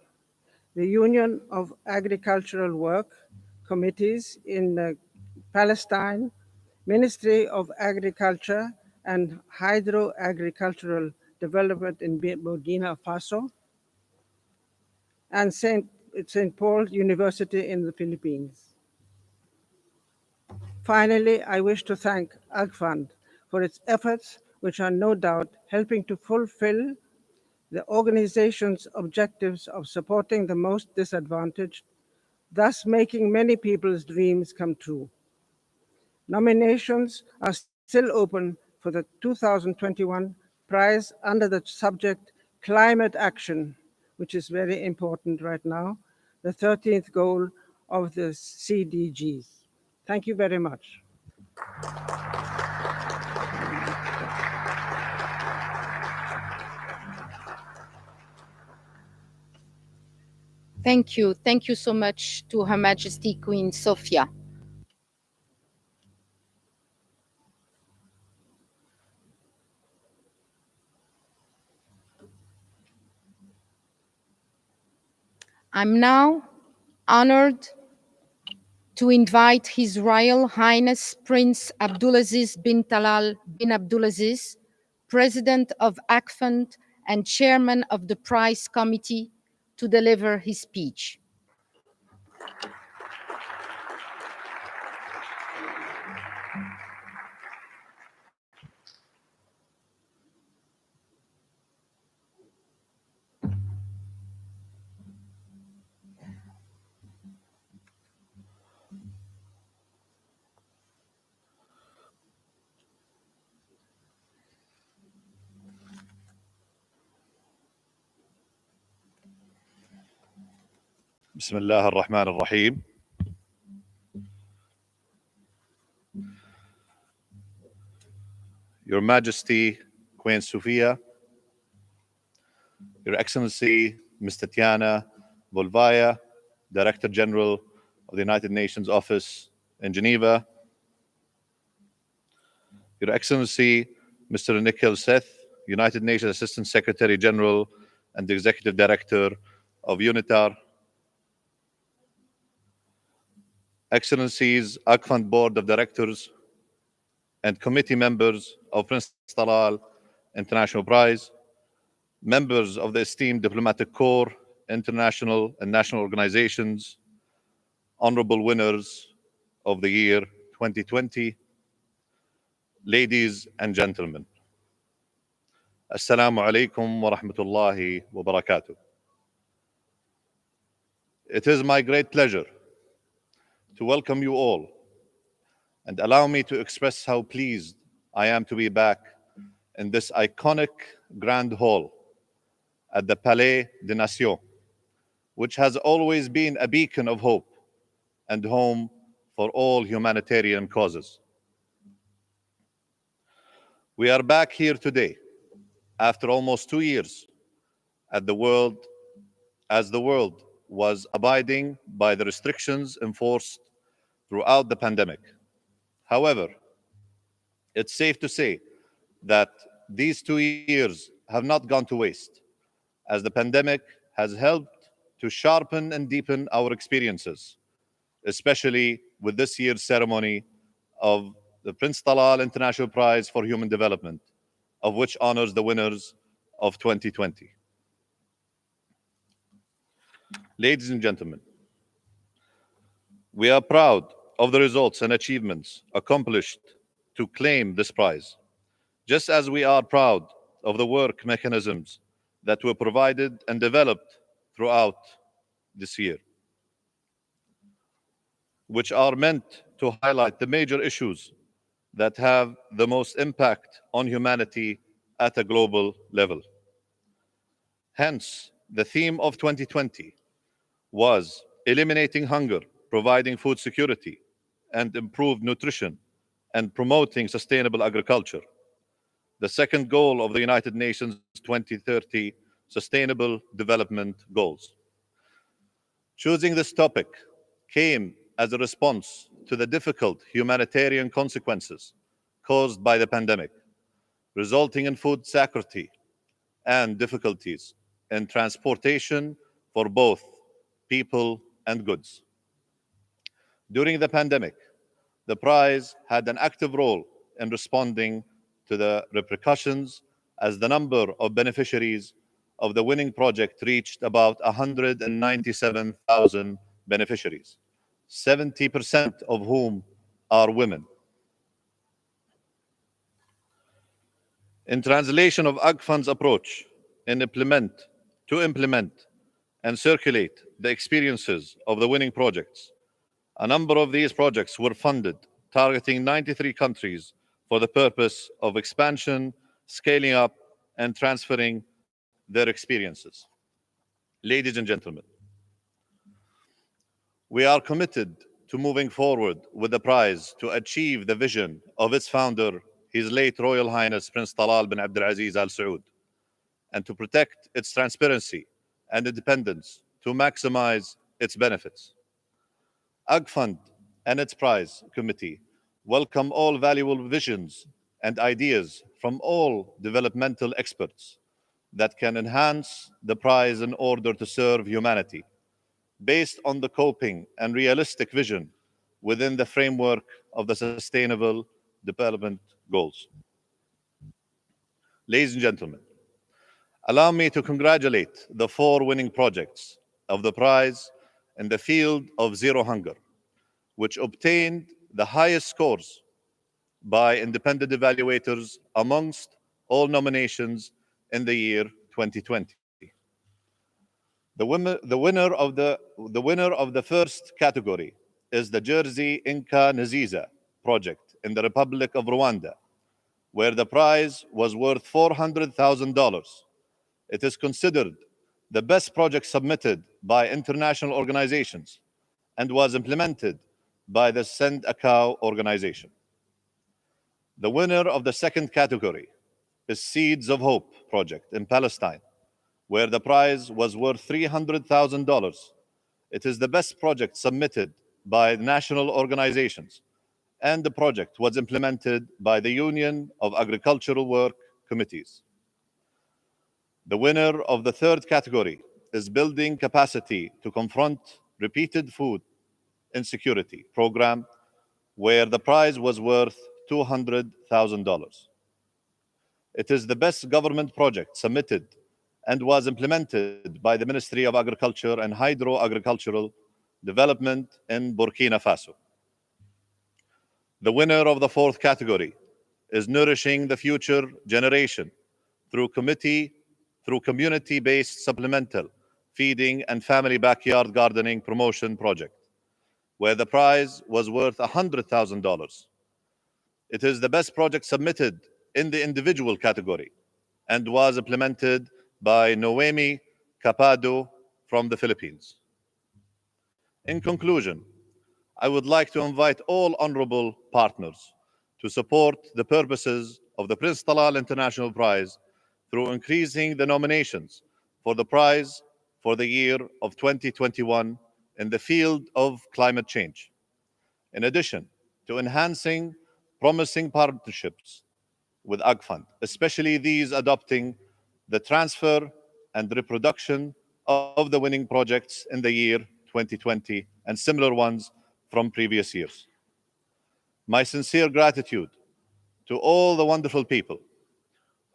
The Union of Agricultural Work Committees in Palestine, Ministry of Agriculture and Hydro-Agricultural Development in Burkina Faso, and St. Paul University in the Philippines. Finally, I wish to thank AgFund for its efforts, which are no doubt helping to fulfill the organization's objectives of supporting the most disadvantaged, thus making many people's dreams come true. Nominations are still open for the 2021 prize under the subject Climate Action, which is very important right now, the 13th goal of the CDGs. Thank you very much. Thank you. Thank you so much to Her Majesty Queen Sophia. I'm now honored to invite His Royal Highness Prince Abdulaziz bin Talal bin Abdulaziz, President of ACFAND and Chairman of the Prize Committee, to deliver his speech. بسم الله الرحمن الرحيم. Your Majesty, Queen Sofia, Your Excellency, Ms. Tatiana Bolvaya, Director General of the United Nations Office in Geneva, Your Excellency, Mr. Nikhil Seth, United Nations Assistant Secretary General and Executive Director of UNITAR, Excellencies, ACFAND Board of Directors and committee members of Prince Talal International Prize, members of the esteemed diplomatic corps, international and national organizations, honorable winners of the year 2020, ladies and gentlemen. Assalamu alaikum wa rahmatullahi wa barakatuh. It is my great pleasure to welcome you all and allow me to express how pleased I am to be back in this iconic grand hall at the Palais des Nations, which has always been a beacon of hope and home for all humanitarian causes. We are back here today after almost 2 years as the world was abiding by the restrictions enforced throughout the pandemic. However, it's safe to say that these 2 years have not gone to waste, as the pandemic has helped to sharpen and deepen our experiences, especially with this year's ceremony of the Prince Talal International Prize for Human Development, of which honors the winners of 2020. Ladies and gentlemen, we are proud of the results and achievements accomplished to claim this prize, just as we are proud of the work mechanisms that were provided and developed throughout this year, which are meant to highlight the major issues that have the most impact on humanity at a global level. Hence, the theme of 2020 was eliminating hunger, providing food security, and improved nutrition, and promoting sustainable agriculture. The second goal of the United Nations 2030 Sustainable Development Goals. Choosing this topic came as a response to the difficult humanitarian consequences caused by the pandemic, resulting in food scarcity and difficulties in transportation for both people and goods. During the pandemic, the prize had an active role in responding to the repercussions, as the number of beneficiaries of the winning project reached about 197,000 beneficiaries, 70% of whom are women. In translation of ACFAN's approach to implement and circulate the experiences of the winning projects, a number of these projects were funded, targeting 93 countries for the purpose of expansion, scaling up, and transferring their experiences. Ladies and gentlemen, we are committed to moving forward with the prize to achieve the vision of its founder, His late Royal Highness Prince Talal bin Abdulaziz Al Saud, and to protect its transparency and independence to maximize its benefits. AG Fund and its prize committee welcome all valuable visions and ideas from all developmental experts that can enhance the prize in order to serve humanity, based on the coping and realistic vision within the framework of the Sustainable Development Goals. Ladies and gentlemen, allow me to congratulate the 4 winning projects of the prize in the field of zero hunger, which obtained the highest scores by independent evaluators amongst all nominations in the year 2020. The winner of the first category is the Jersey Inca Nziza project in the Republic of Rwanda, where the prize was worth $400,000. It is considered the best project submitted by international organizations and was implemented by the Send a Cow organization. The winner of the second category is Seeds of Hope project in Palestine, where the prize was worth $300,000. It is the best project submitted by national organizations, and the project was implemented by the Union of Agricultural Work Committees. The winner of the third category is Building Capacity to Confront Repeated Food Insecurity program, where the prize was worth $200,000. It is the best government project submitted and was implemented by the Ministry of Agriculture and Hydro-Agricultural Development in Burkina Faso. The winner of the fourth category is Nourishing the Future Generation through community-based supplemental feeding and family backyard gardening promotion project, where the prize was worth $100,000. It is the best project submitted in the individual category and was implemented by Noemi Capado from the Philippines. In conclusion, I would like to invite all honorable partners to support the purposes of the Prince Talal International Prize through increasing the nominations for the prize for the year of 2021 in the field of climate change. In addition to enhancing promising partnerships with AG Fund, especially these adopting the transfer and reproduction of the winning projects in the year 2020 and similar ones from previous years. My sincere gratitude to all the wonderful people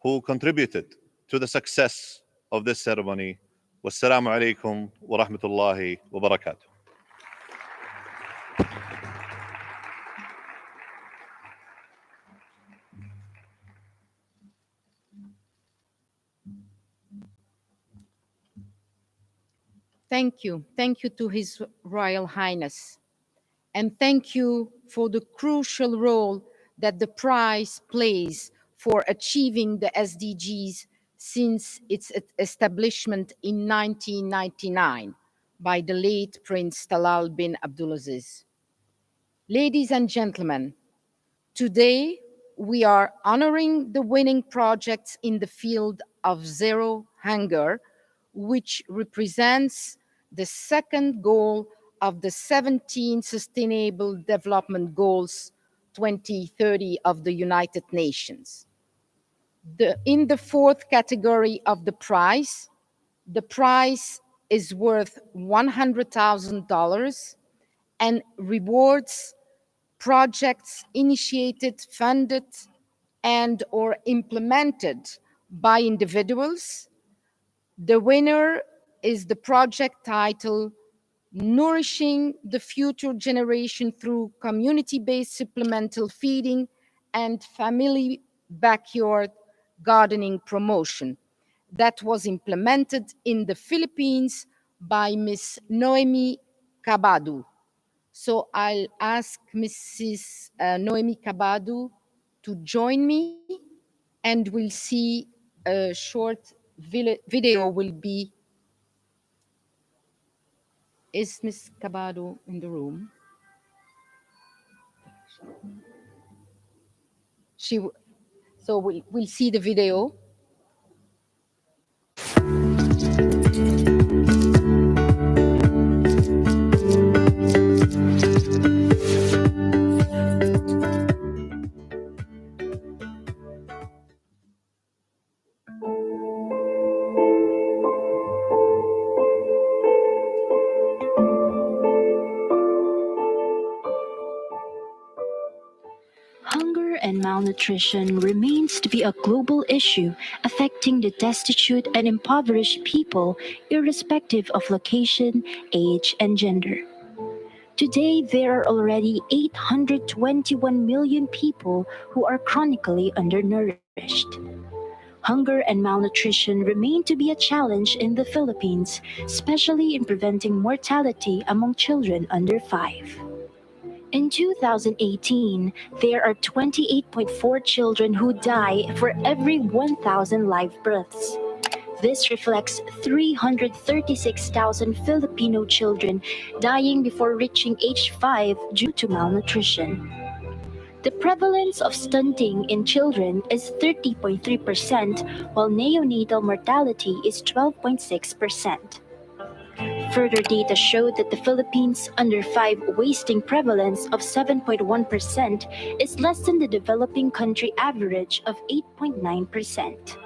who contributed to the success of this ceremony. Wassalamu alaikum wa rahmatullahi wa barakatuh. Thank you. Thank you to His Royal Highness. And thank you for the crucial role that the prize plays for achieving the SDGs since its establishment in 1999 by the late Prince Talal bin Abdulaziz. Ladies and gentlemen, today we are honoring the winning projects in the field of zero hunger, which represents the second goal of the 17 Sustainable Development Goals 2030 of the United Nations. In the fourth category of the prize is worth $100,000 and rewards projects initiated, funded, and or implemented by individuals. The winner is the project title Nourishing the Future Generation through Community-Based Supplemental Feeding and Family Backyard Gardening Promotion, that was implemented in the Philippines by Ms. Noemi Cabadu. So I'll ask Mrs. Noemi Cabadu to join me, and we'll see a short video will be. Is Ms. Cabado in the room? So we'll see the video. malnutrition remains to be a global issue affecting the destitute and impoverished people irrespective of location, age, and gender. Today, there are already 821 million people who are chronically undernourished. Hunger and malnutrition remain to be a challenge in the Philippines, especially in preventing mortality among children under 5. In 2018, there are 28.4 children who die for every 1,000 live births. This reflects 336,000 Filipino children dying before reaching age 5 due to malnutrition. The prevalence of stunting in children is 30.3%, while neonatal mortality is 12.6%. Further data showed that the Philippines' under 5 wasting prevalence of 7.1% is less than the developing country average of 8.9%.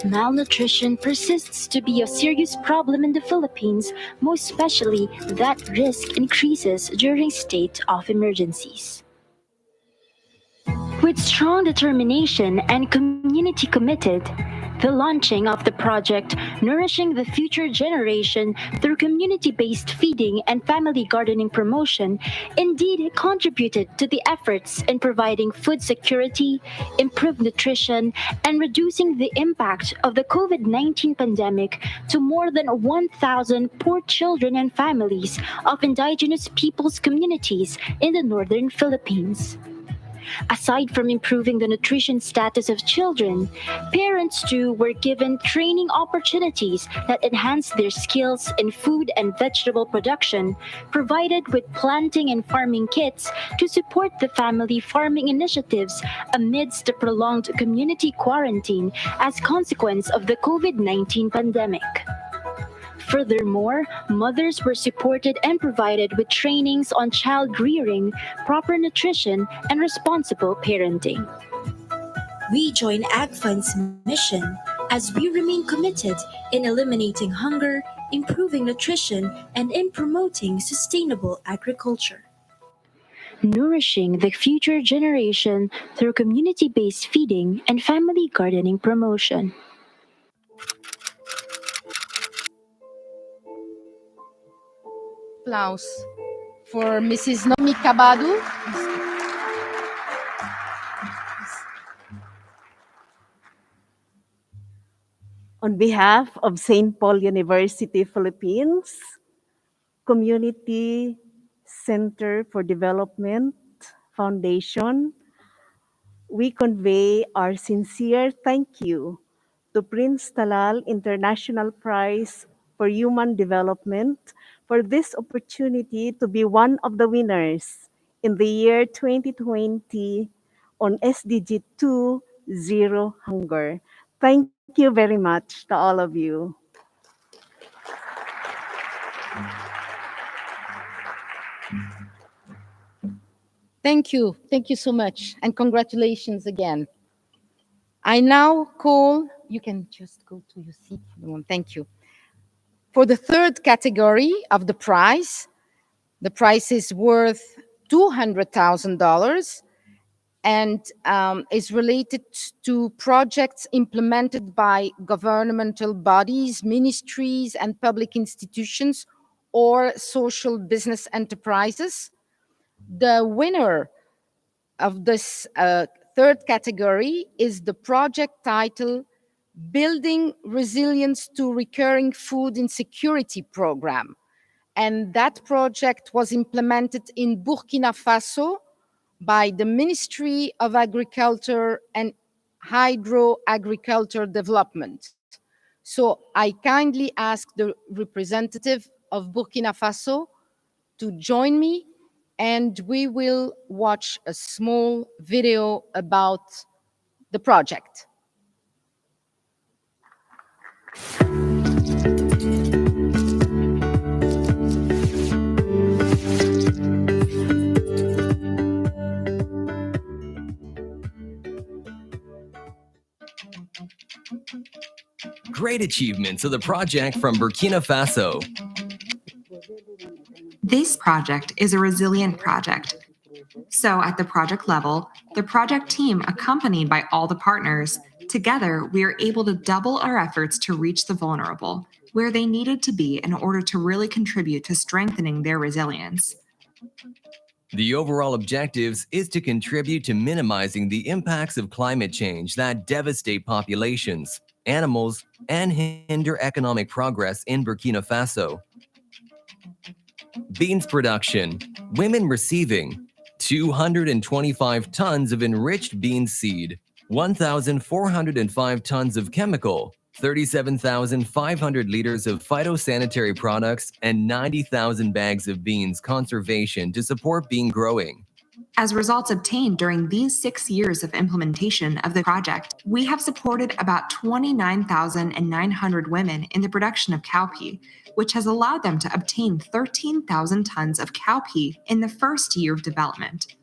Malnutrition persists to be a serious problem in the Philippines, most especially that risk increases during state of emergencies. With strong determination and community committed, the launching of the project Nourishing the Future Generation through community-based feeding and family gardening promotion indeed contributed to the efforts in providing food security, improved nutrition, and reducing the impact of the COVID-19 pandemic to more than 1,000 poor children and families of indigenous peoples communities in the northern Philippines. Aside from improving the nutrition status of children, parents too were given training opportunities that enhanced their skills in food and vegetable production, provided with planting and farming kits to support the family farming initiatives amidst the prolonged community quarantine as consequence of the COVID-19 pandemic. Furthermore, mothers were supported and provided with trainings on child rearing, proper nutrition, and responsible parenting. We join AgFund's mission as we remain committed in eliminating hunger, improving nutrition, and in promoting sustainable agriculture. Nourishing the future generation through community-based feeding and family gardening promotion. Applause for Mrs. Nomi Cabadu. On behalf of St. Paul University Philippines, Community Center for Development Foundation, we convey our sincere thank you to Prince Talal International Prize for Human Development for this opportunity to be one of the winners in the year 2020 on SDG 2 Zero Hunger. Thank you very much to all of you. Thank you. Thank you so much. And congratulations again. I now call, you can just go to your seat for the moment. Thank you. For the third category of the prize is worth $200,000 and is related to projects implemented by governmental bodies, ministries, and public institutions or social business enterprises. The winner of this third category is the project title Building Resilience to Recurring Food Insecurity Program. And that project was implemented in Burkina Faso by the Ministry of Agriculture and Hydro-Agriculture Development. So I kindly ask the representative of Burkina Faso to join me, and we will watch a small video about the project. Great achievements of the project from Burkina Faso. This project is a resilient project. So at the project level, The project team, accompanied by all the partners, together we are able to double our efforts to reach the vulnerable, where they needed to be in order to really contribute to strengthening their resilience. The overall objectives is to contribute to minimizing the impacts of climate change that devastate populations, animals, and hinder economic progress in Burkina Faso. Beans production. Women receiving 225 tons of enriched bean seed, 1,405 tons of chemical, 37,500 liters of phytosanitary products, and 90,000 bags of beans conservation to support bean growing. As results obtained during these 6 years of implementation of the project, we have supported about 29,900 women in the production of cowpea, which has allowed them to obtain 13,000 tons of cowpea in the first year of development.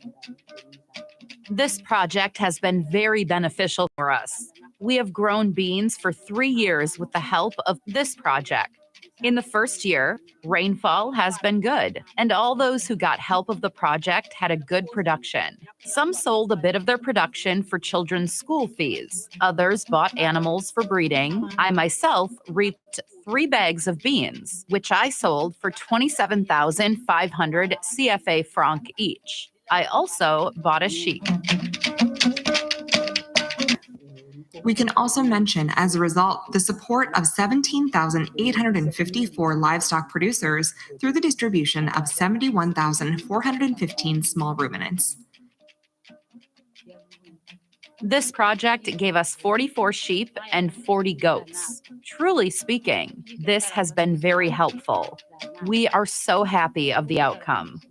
This project has been very beneficial for us. We have grown beans for 3 years with the help of this project. In the first year, rainfall has been good, and all those who got help of the project had a good production. Some sold a bit of their production for children's school fees. Others bought animals for breeding. I myself reaped 3 bags of beans, which I sold for 27,500 CFA franc each. I also bought a sheep. We can also mention, as a result, the support of 17,854 livestock producers through the distribution of 71,415 small ruminants. This project gave us 44 sheep and 40 goats. Truly speaking, this has been very helpful. We are so happy of the outcome.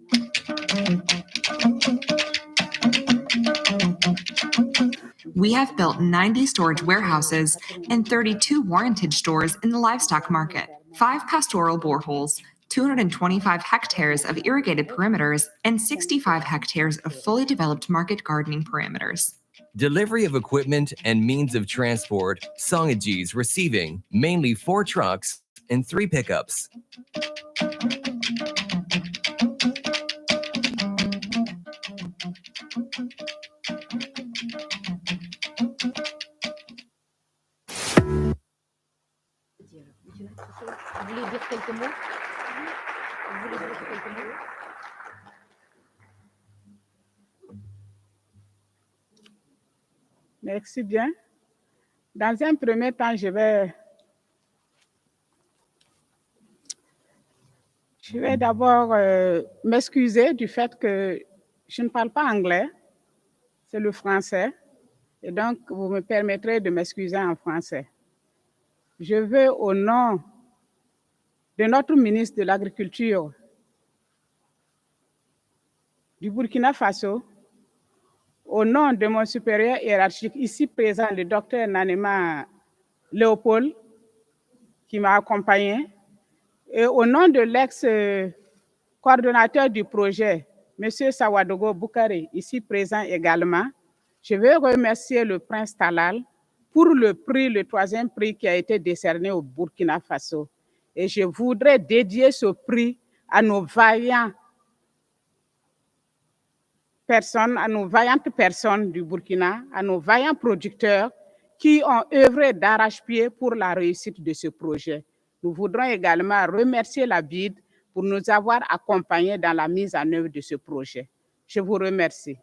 We have built 90 storage warehouses and 32 warranted stores in the livestock market, 5 pastoral boreholes, 225 hectares of irrigated perimeters, and 65 hectares of fully developed market gardening perimeters. Delivery of equipment and means of transport, Songajis receiving mainly 4 trucks and 3 pickups. Merci bien. Dans un premier temps, je vais d'abord m'excuser du fait que je ne parle pas anglais, c'est le français, et donc vous me permettrez de m'excuser en français. Je veux, au nom de notre ministre de l'Agriculture du Burkina Faso, au nom de mon supérieur hiérarchique ici présent, le docteur Nanema Léopold, qui m'a accompagné, et au nom de l'ex-coordonnateur du projet, M. Sawadogo Boukare, ici présent également, je veux remercier le prince Talal pour le prix, le 3e prix qui a été décerné au Burkina Faso. Et je voudrais dédier ce prix à nos vaillantes personnes du Burkina, à nos vaillants producteurs qui ont œuvré d'arrache-pied pour la réussite de ce projet. Nous voudrons également remercier la BID pour nous avoir accompagnés dans la mise en œuvre de ce projet. Je vous remercie.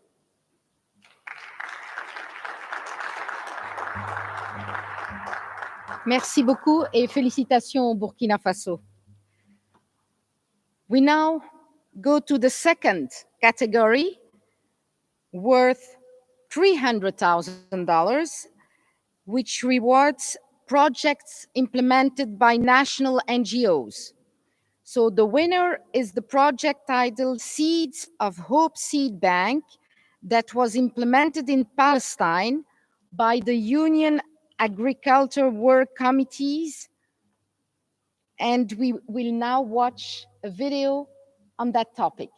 Merci beaucoup et félicitations au Burkina Faso. We now go to the second category, worth $300,000, which rewards projects implemented by national NGOs. So the winner is the project titled Seeds of Hope Seed Bank that was implemented in Palestine by the Union Agriculture Work Committees. And we will now watch a video on that topic.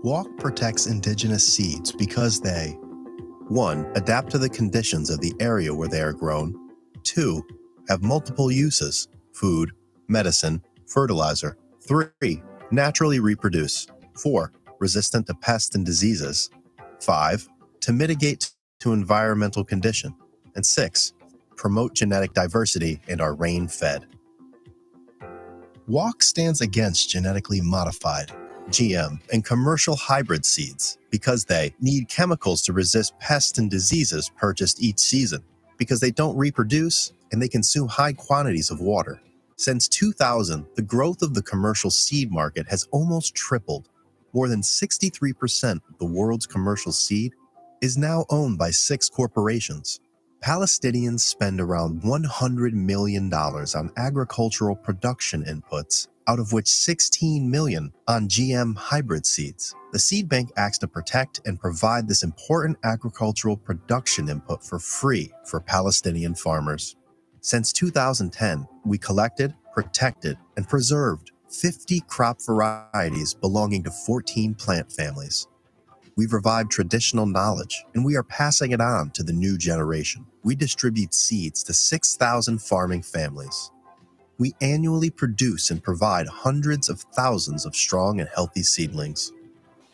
WALK protects indigenous seeds because they 1. Adapt to the conditions of the area where they are grown. 2. Have multiple uses: food, medicine, fertilizer. 3. Naturally reproduce. 4. Resistant to pests and diseases. 5. To mitigate to environmental condition. And 6. Promote genetic diversity and are rain-fed. WALK stands against genetically modified, GM, and commercial hybrid seeds because they need chemicals to resist pests and diseases purchased each season, because they don't reproduce and they consume high quantities of water. Since 2000, the growth of the commercial seed market has almost tripled. More than 63% of the world's commercial seed is now owned by 6 corporations. Palestinians spend around $100 million on agricultural production inputs, out of which $16 million on GM hybrid seeds. The seed bank acts to protect and provide this important agricultural production input for free for Palestinian farmers. Since 2010, we collected, protected, and preserved 50 crop varieties belonging to 14 plant families. We've revived traditional knowledge, and we are passing it on to the new generation. We distribute seeds to 6,000 farming families. We annually produce and provide hundreds of thousands of strong and healthy seedlings.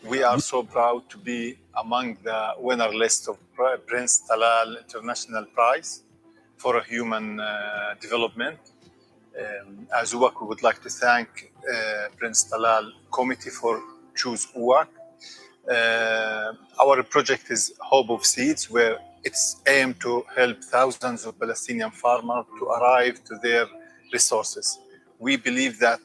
We are so proud to be among the winner list of Prince Talal International Prize for Human Development. As UWAC, we would like to thank Prince Talal Committee for Choose UWAC. Our project is Hope of Seeds, where it's aimed to help thousands of Palestinian farmers to arrive to their resources. We believe that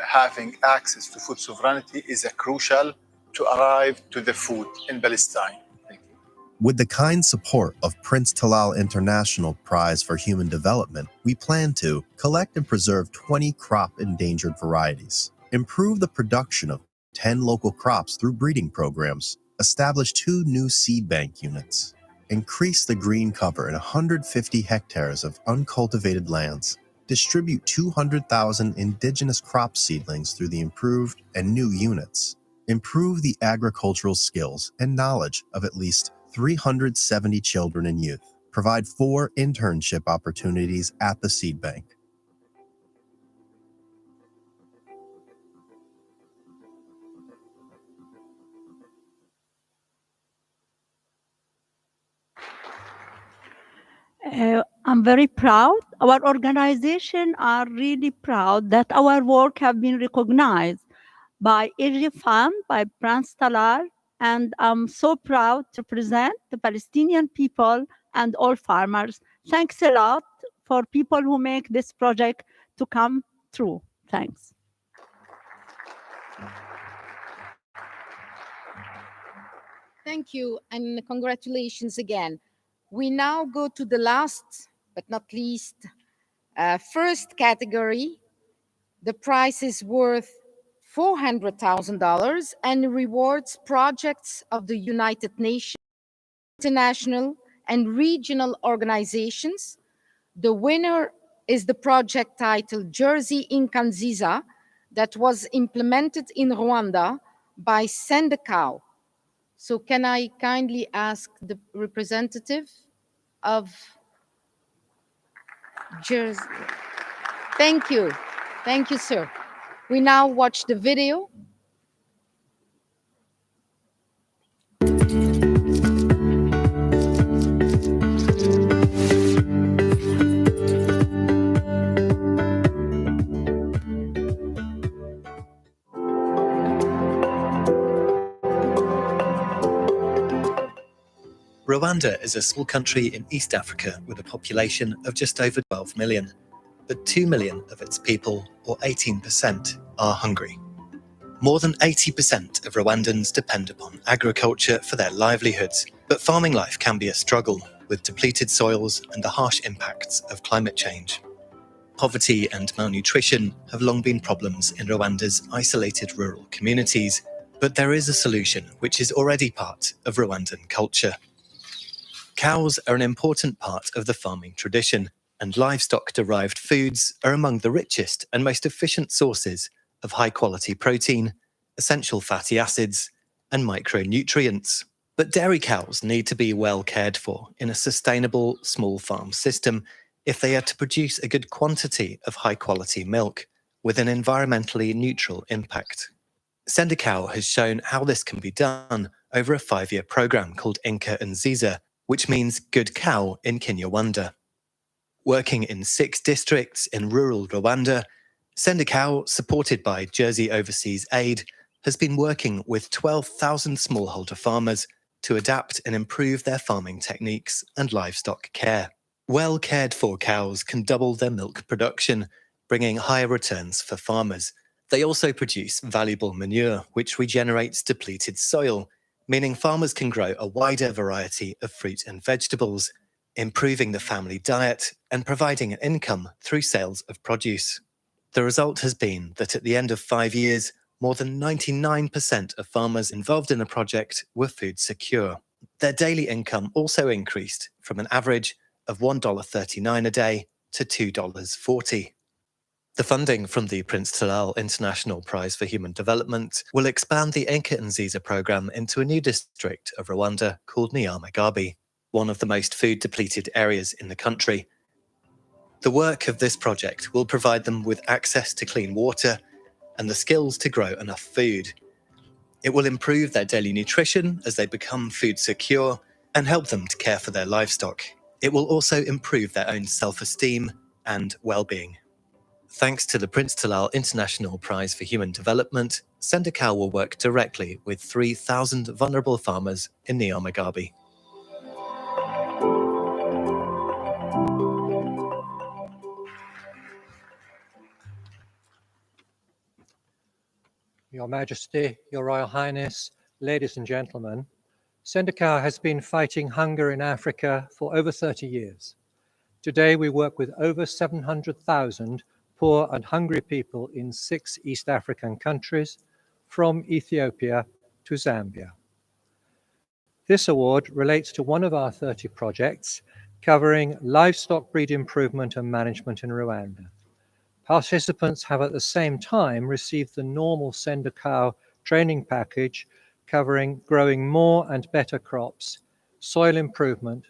having access to food sovereignty is crucial to arrive to the food in Palestine. Thank you. With the kind support of Prince Talal International Prize for Human Development, we plan to collect and preserve 20 crop endangered varieties, improve the production of 10 local crops through breeding programs, establish 2 new seed bank units, increase the green cover in 150 hectares of uncultivated lands, distribute 200,000 indigenous crop seedlings through the improved and new units, improve the agricultural skills and knowledge of at least 370 children and youth, provide 4 internship opportunities at the seed bank. I'm very proud. Our organization are really proud that our work have been recognized by Fund, by Prince Talal, and I'm so proud to present the Palestinian people and all farmers. Thanks a lot for people who make this project to come true. Thanks. Thank you, and congratulations again. We now go to the last, but not least, first category. The prize is worth $400,000 and rewards projects of the United Nations, international and regional organizations. The winner is the project titled Jersey Inkanziza that was implemented in Rwanda by Send a Cow. So can I kindly ask the representative of Jersey? Thank you. Thank you, sir. We now watch the video. Rwanda is a small country in East Africa with a population of just over 12 million, but 2 million of its people, or 18%, are hungry. More than 80% of Rwandans depend upon agriculture for their livelihoods, but farming life can be a struggle with depleted soils and the harsh impacts of climate change. Poverty and malnutrition have long been problems in Rwanda's isolated rural communities, but there is a solution which is already part of Rwandan culture. Cows are an important part of the farming tradition, and livestock-derived foods are among the richest and most efficient sources of high-quality protein, essential fatty acids, and micronutrients. But dairy cows need to be well cared for in a sustainable small farm system if they are to produce a good quantity of high-quality milk with an environmentally neutral impact. Sendacow has shown how this can be done over a 5-year program called Inka and Ziza, which means good cow in Kinyarwanda. Working in 6 districts in rural Rwanda, Sendacow, supported by Jersey Overseas Aid, has been working with 12,000 smallholder farmers to adapt and improve their farming techniques and livestock care. Well cared for cows can double their milk production, bringing higher returns for farmers. They also produce valuable manure, which regenerates depleted soil, meaning farmers can grow a wider variety of fruit and vegetables, improving the family diet and providing an income through sales of produce. The result has been that at the end of 5 years, more than 99% of farmers involved in the project were food secure. Their daily income also increased from an average of $1.39 a day to $2.40. The funding from the Prince Talal International Prize for Human Development will expand the Enka and Ziza program into a new district of Rwanda called Nyamagabe, one of the most food-depleted areas in the country. The work of this project will provide them with access to clean water and the skills to grow enough food. It will improve their daily nutrition as they become food secure and help them to care for their livestock. It will also improve their own self-esteem and well-being. Thanks to the Prince Talal International Prize for Human Development, Sendacow will work directly with 3,000 vulnerable farmers in Nyamagabe. Your Majesty, Your Royal Highness, ladies and gentlemen, Sendacow has been fighting hunger in Africa for over 30 years. Today we work with over 700,000 poor and hungry people in 6 East African countries, from Ethiopia to Zambia. This award relates to one of our 30 projects covering livestock breed improvement and management in Rwanda. Participants have at the same time received the normal Sendacow training package covering growing more and better crops, soil improvement,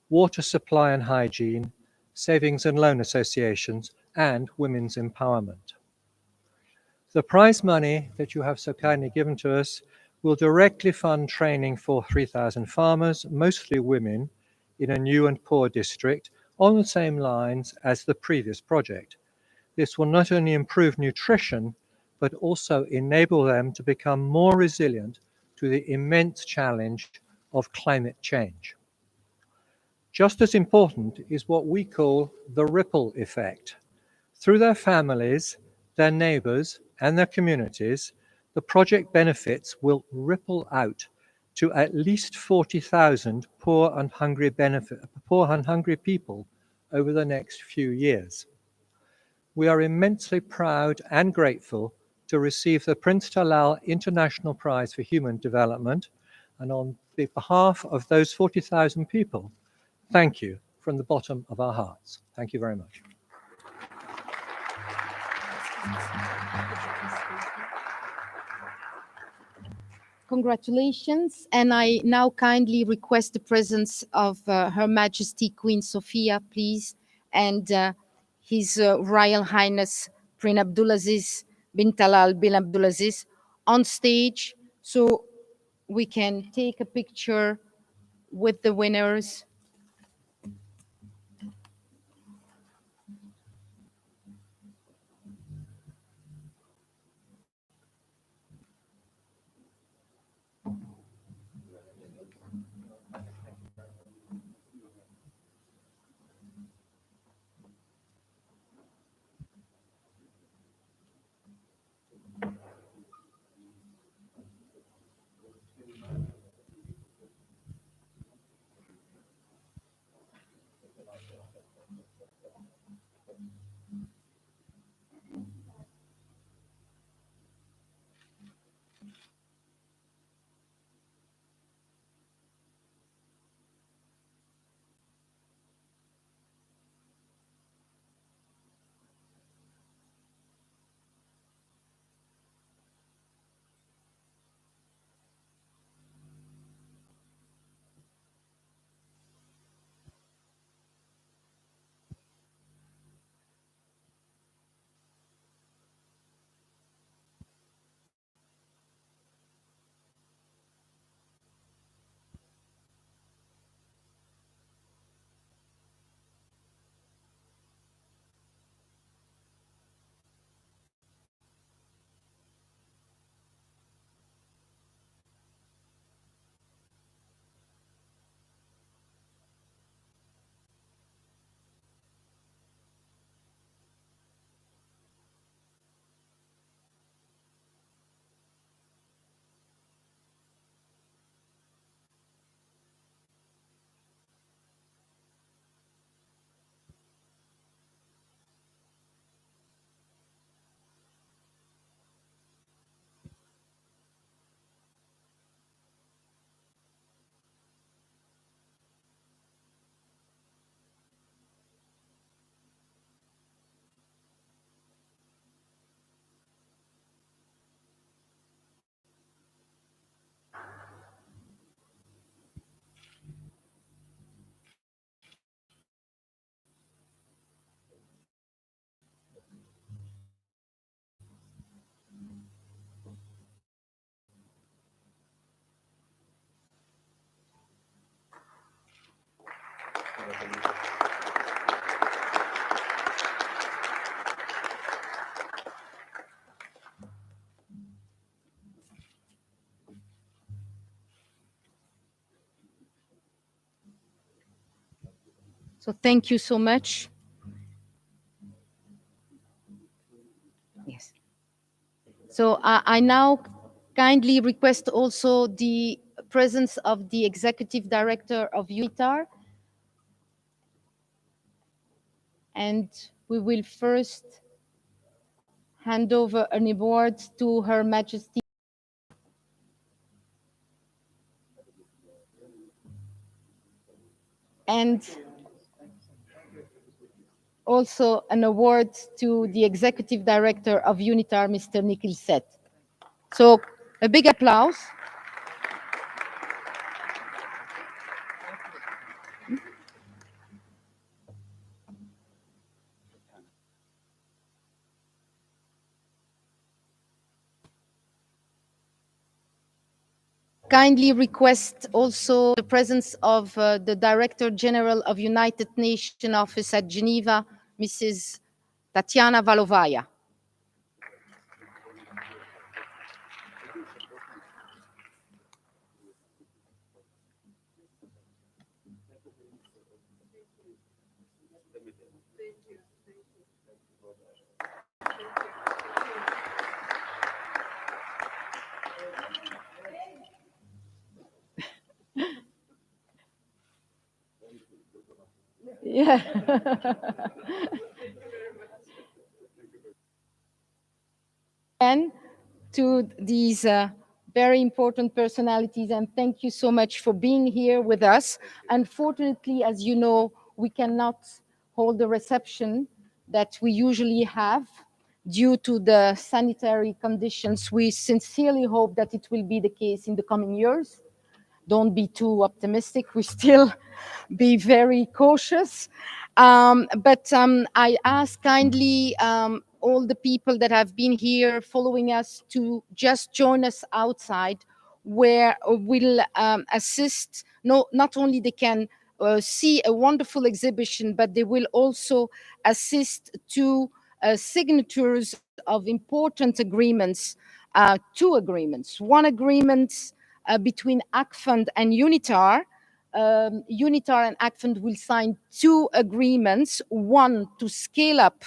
water supply and hygiene, savings and loan associations, and women's empowerment. The prize money that you have so kindly given to us will directly fund training for 3,000 farmers, mostly women, in a new and poor district on the same lines as the previous project. This will not only improve nutrition, but also enable them to become more resilient to the immense challenge of climate change. Just as important is what we call the ripple effect. Through their families, their neighbors, and their communities, the project benefits will ripple out to at least 40,000 poor and hungry people over the next few years. We are immensely proud and grateful to receive the Prince Talal International Prize for Human Development, and on behalf of those 40,000 people, thank you from the bottom of our hearts. Thank you very much. Congratulations, and I now kindly request the presence of Her Majesty Queen Sophia, please, and His Royal Highness Prince Abdulaziz bin Talal bin Abdulaziz on stage so we can take a picture with the winners. So thank you so much. Yes. So I now kindly request also the presence of the Executive Director of UNITAR. And we will first hand over an award to Her Majesty. And also an award to the Executive Director of UNITAR, Mr. Nikhil Seth. So a big applause. Kindly request also the presence of the Director General of United Nations Office at Geneva, Mrs. Tatiana Valovaya. Yeah. And to these very important personalities, and thank you so much for being here with us. Unfortunately, as you know, we cannot hold the reception that we usually have due to the sanitary conditions. We sincerely hope that it will be the case in the coming years. Don't be too optimistic. We still be very cautious. But I ask kindly all the people that have been here following us to just join us outside, where we'll assist. No, not only they can see a wonderful exhibition, but they will also assist to signatures of important agreements, two agreements. One agreement between ACFund and UNITAR. UNITAR and ACFund will sign two agreements, one to scale up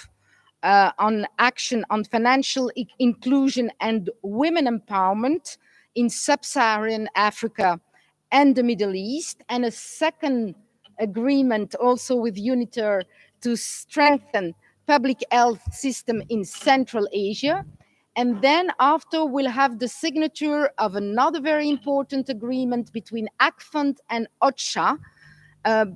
on action on financial inclusion and women empowerment in sub-Saharan Africa and the Middle East, and a second agreement also with UNITAR to strengthen public health system in Central Asia. And then after we'll have the signature of another very important agreement between ACFund and OCHA,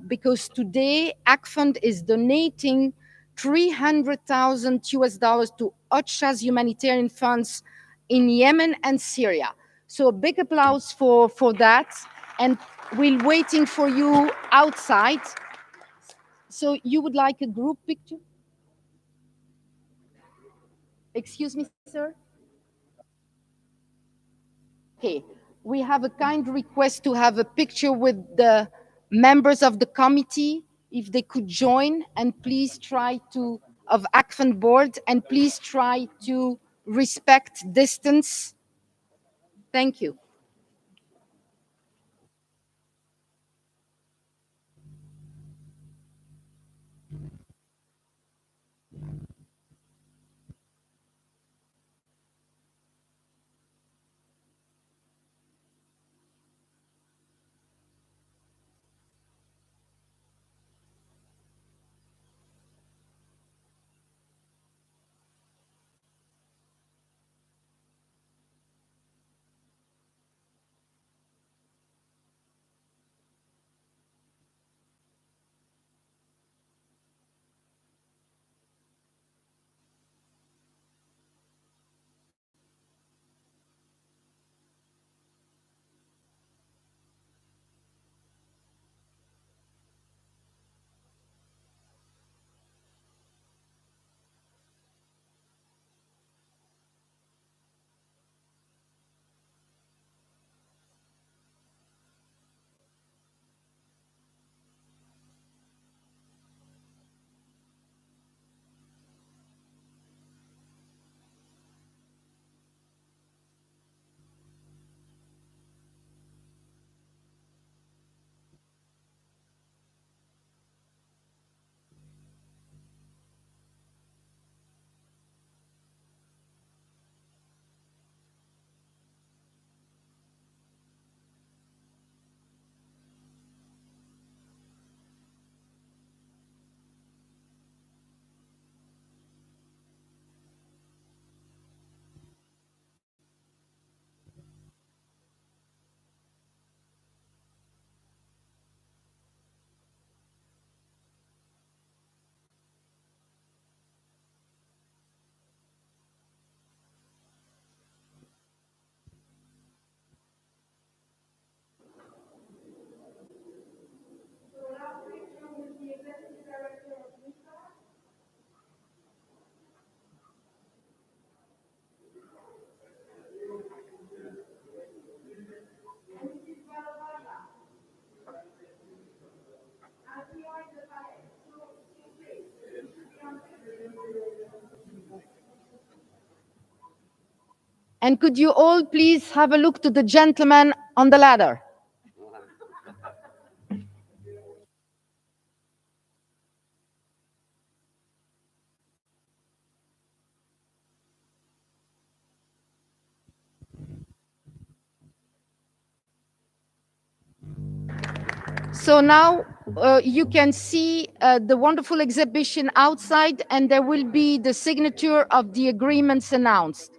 because today ACFund is donating 300,000 US dollars to OCHA's humanitarian funds in Yemen and Syria. So a big applause for that. And we're waiting for you outside. So you would like a group picture? Excuse me, sir? Okay, we have a kind request to have a picture with the members of the committee, if they could join, and please try to, of ACFN board, and please try to respect distance. Thank you. And could you all please have a look to the gentleman on the ladder? So now you can see the wonderful exhibition outside, and there will be the signature of the agreements announced.